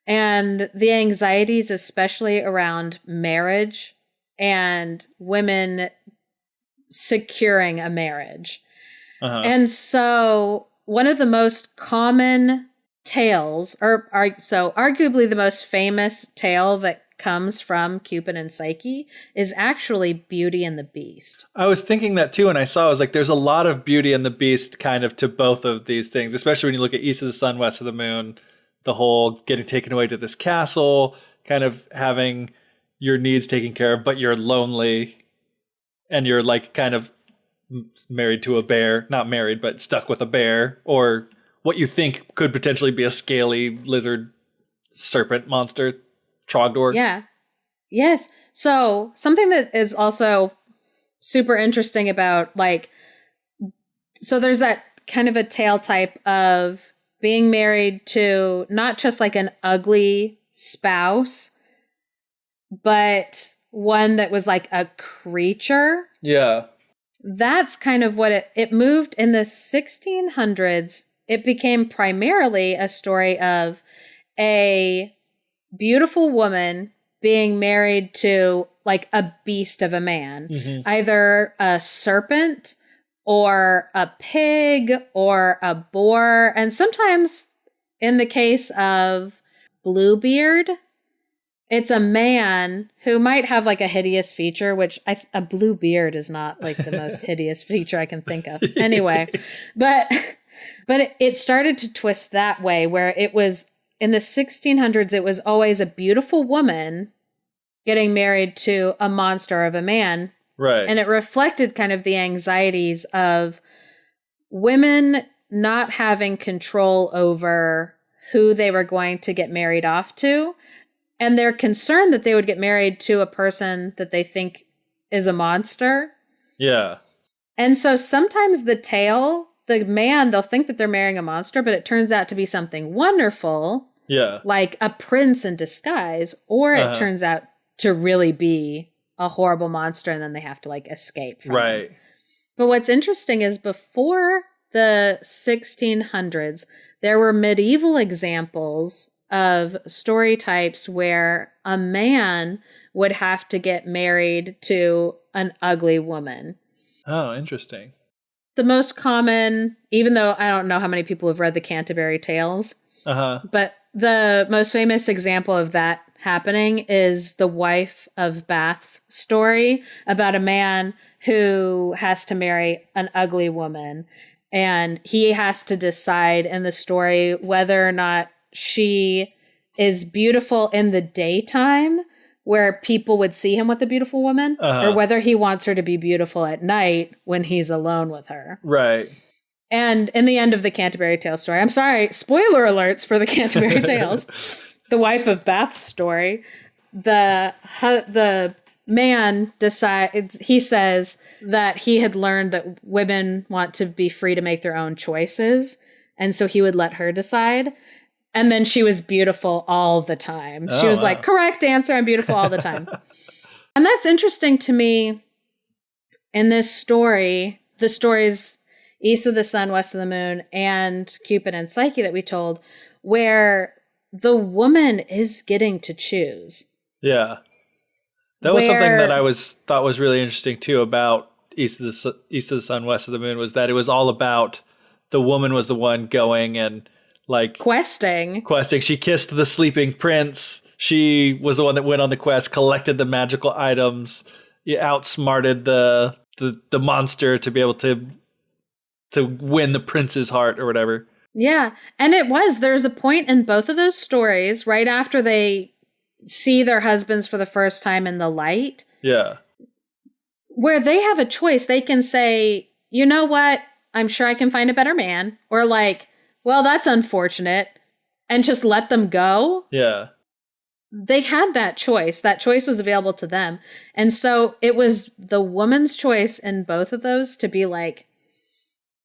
and the anxieties, especially around marriage and women securing a marriage. And so one of the most common tales, or so arguably the most famous tale that comes from Cupid and Psyche, is actually Beauty and the Beast. I was thinking that too, and I was like, there's a lot of Beauty and the Beast kind of to both of these things, especially when you look at East of the Sun, West of the Moon, the whole getting taken away to this castle, kind of having your needs taken care of, but you're lonely and you're like kind of married to a bear, not married, but stuck with a bear, or what you think could potentially be a scaly lizard serpent monster, Trogdor. Yeah. Yes. So something that is also super interesting about like, so there's that kind of a tale type of being married to not just like an ugly spouse, but one that was like a creature. Yeah. That's kind of what it moved in the 1600s. It became primarily a story of a beautiful woman being married to like a beast of a man, either a serpent or a pig or a boar. And sometimes in the case of Bluebeard, it's a man who might have like a hideous feature, which a blue beard is not like the most hideous feature I can think of. Anyway, but it started to twist that way where it was in the 1600s, it was always a beautiful woman getting married to a monster of a man. Right. And it reflected kind of the anxieties of women not having control over who they were going to get married off to. And they're concerned that they would get married to a person that they think is a monster. Yeah. And so sometimes the man, they'll think that they're marrying a monster, but it turns out to be something wonderful. Yeah. Like a prince in disguise. Or it turns out to really be a horrible monster and then they have to like escape from it. But what's interesting is before the 1600s, there were medieval examples of story types where a man would have to get married to an ugly woman. Oh, interesting. The most common, even though I don't know how many people have read the Canterbury Tales, but the most famous example of that happening is the Wife of Bath's story about a man who has to marry an ugly woman. And he has to decide in the story whether or not she is beautiful in the daytime where people would see him with a beautiful woman, or whether he wants her to be beautiful at night when he's alone with her. Right. And in the end of the Canterbury Tales story, I'm sorry, spoiler alerts for the Canterbury Tales, the Wife of Bath's story, the man decides, he says that he had learned that women want to be free to make their own choices. And so he would let her decide. And then she was beautiful all the time. She was like, correct answer, I'm beautiful all the time. And that's interesting to me in this story, the stories East of the Sun, West of the Moon, and Cupid and Psyche that we told, where the woman is getting to choose. Yeah. That was something that I thought was really interesting too about East of the Sun, West of the Moon, was that it was all about the woman was the one going and like questing. She kissed the sleeping prince. She was the one that went on the quest, collected the magical items, outsmarted the monster to be able to win the prince's heart or whatever. Yeah. And there's a point in both of those stories right after they see their husbands for the first time in the light. Yeah. Where they have a choice. They can say, you know what? I'm sure I can find a better man. Or like, well, that's unfortunate. And just let them go. Yeah. They had that choice. That choice was available to them. And so it was the woman's choice in both of those to be like,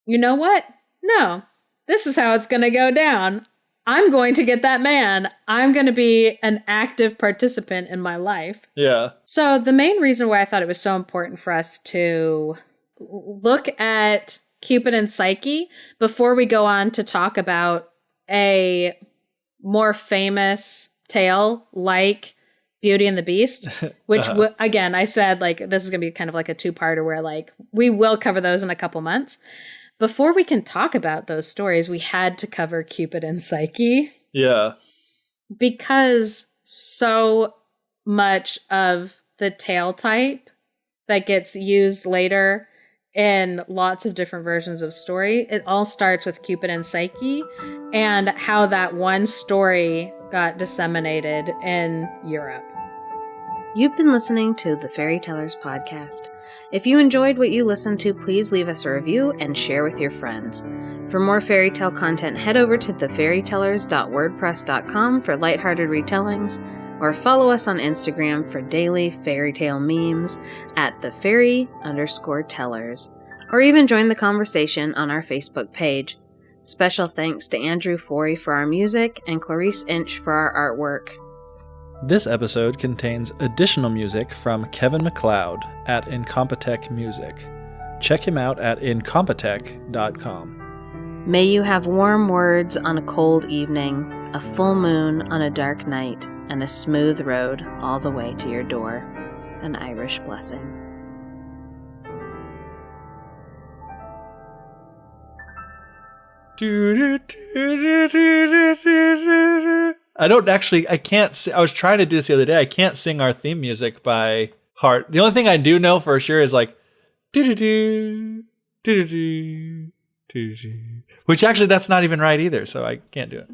you know what? No, this is how it's going to go down. I'm going to get that man. I'm going to be an active participant in my life. Yeah. So the main reason why I thought it was so important for us to look at Cupid and Psyche before we go on to talk about a more famous tale like Beauty and the Beast, which again, I said like this is going to be kind of like a two-parter where like we will cover those in a couple months. Before we can talk about those stories, we had to cover Cupid and Psyche. Yeah. Because so much of the tale type that gets used later in lots of different versions of story, it all starts with Cupid and Psyche and how that one story got disseminated in Europe. You've been listening to the Fairy Tellers podcast. If you enjoyed what you listened to, please leave us a review and share with your friends. For more fairy tale content, head over to thefairytellers.wordpress.com for lighthearted retellings, or follow us on Instagram for daily fairy tale memes at @thefairy_tellers, or even join the conversation on our Facebook page. Special thanks to Andrew Forey for our music and Clarice Inch for our artwork. This episode contains additional music from Kevin MacLeod at Incompetech Music. Check him out at incompetech.com. May you have warm words on a cold evening, a full moon on a dark night, and a smooth road all the way to your door. An Irish blessing. I can't, I was trying to do this the other day. I can't sing our theme music by heart. The only thing I do know for sure is like, which actually that's not even right either, so I can't do it.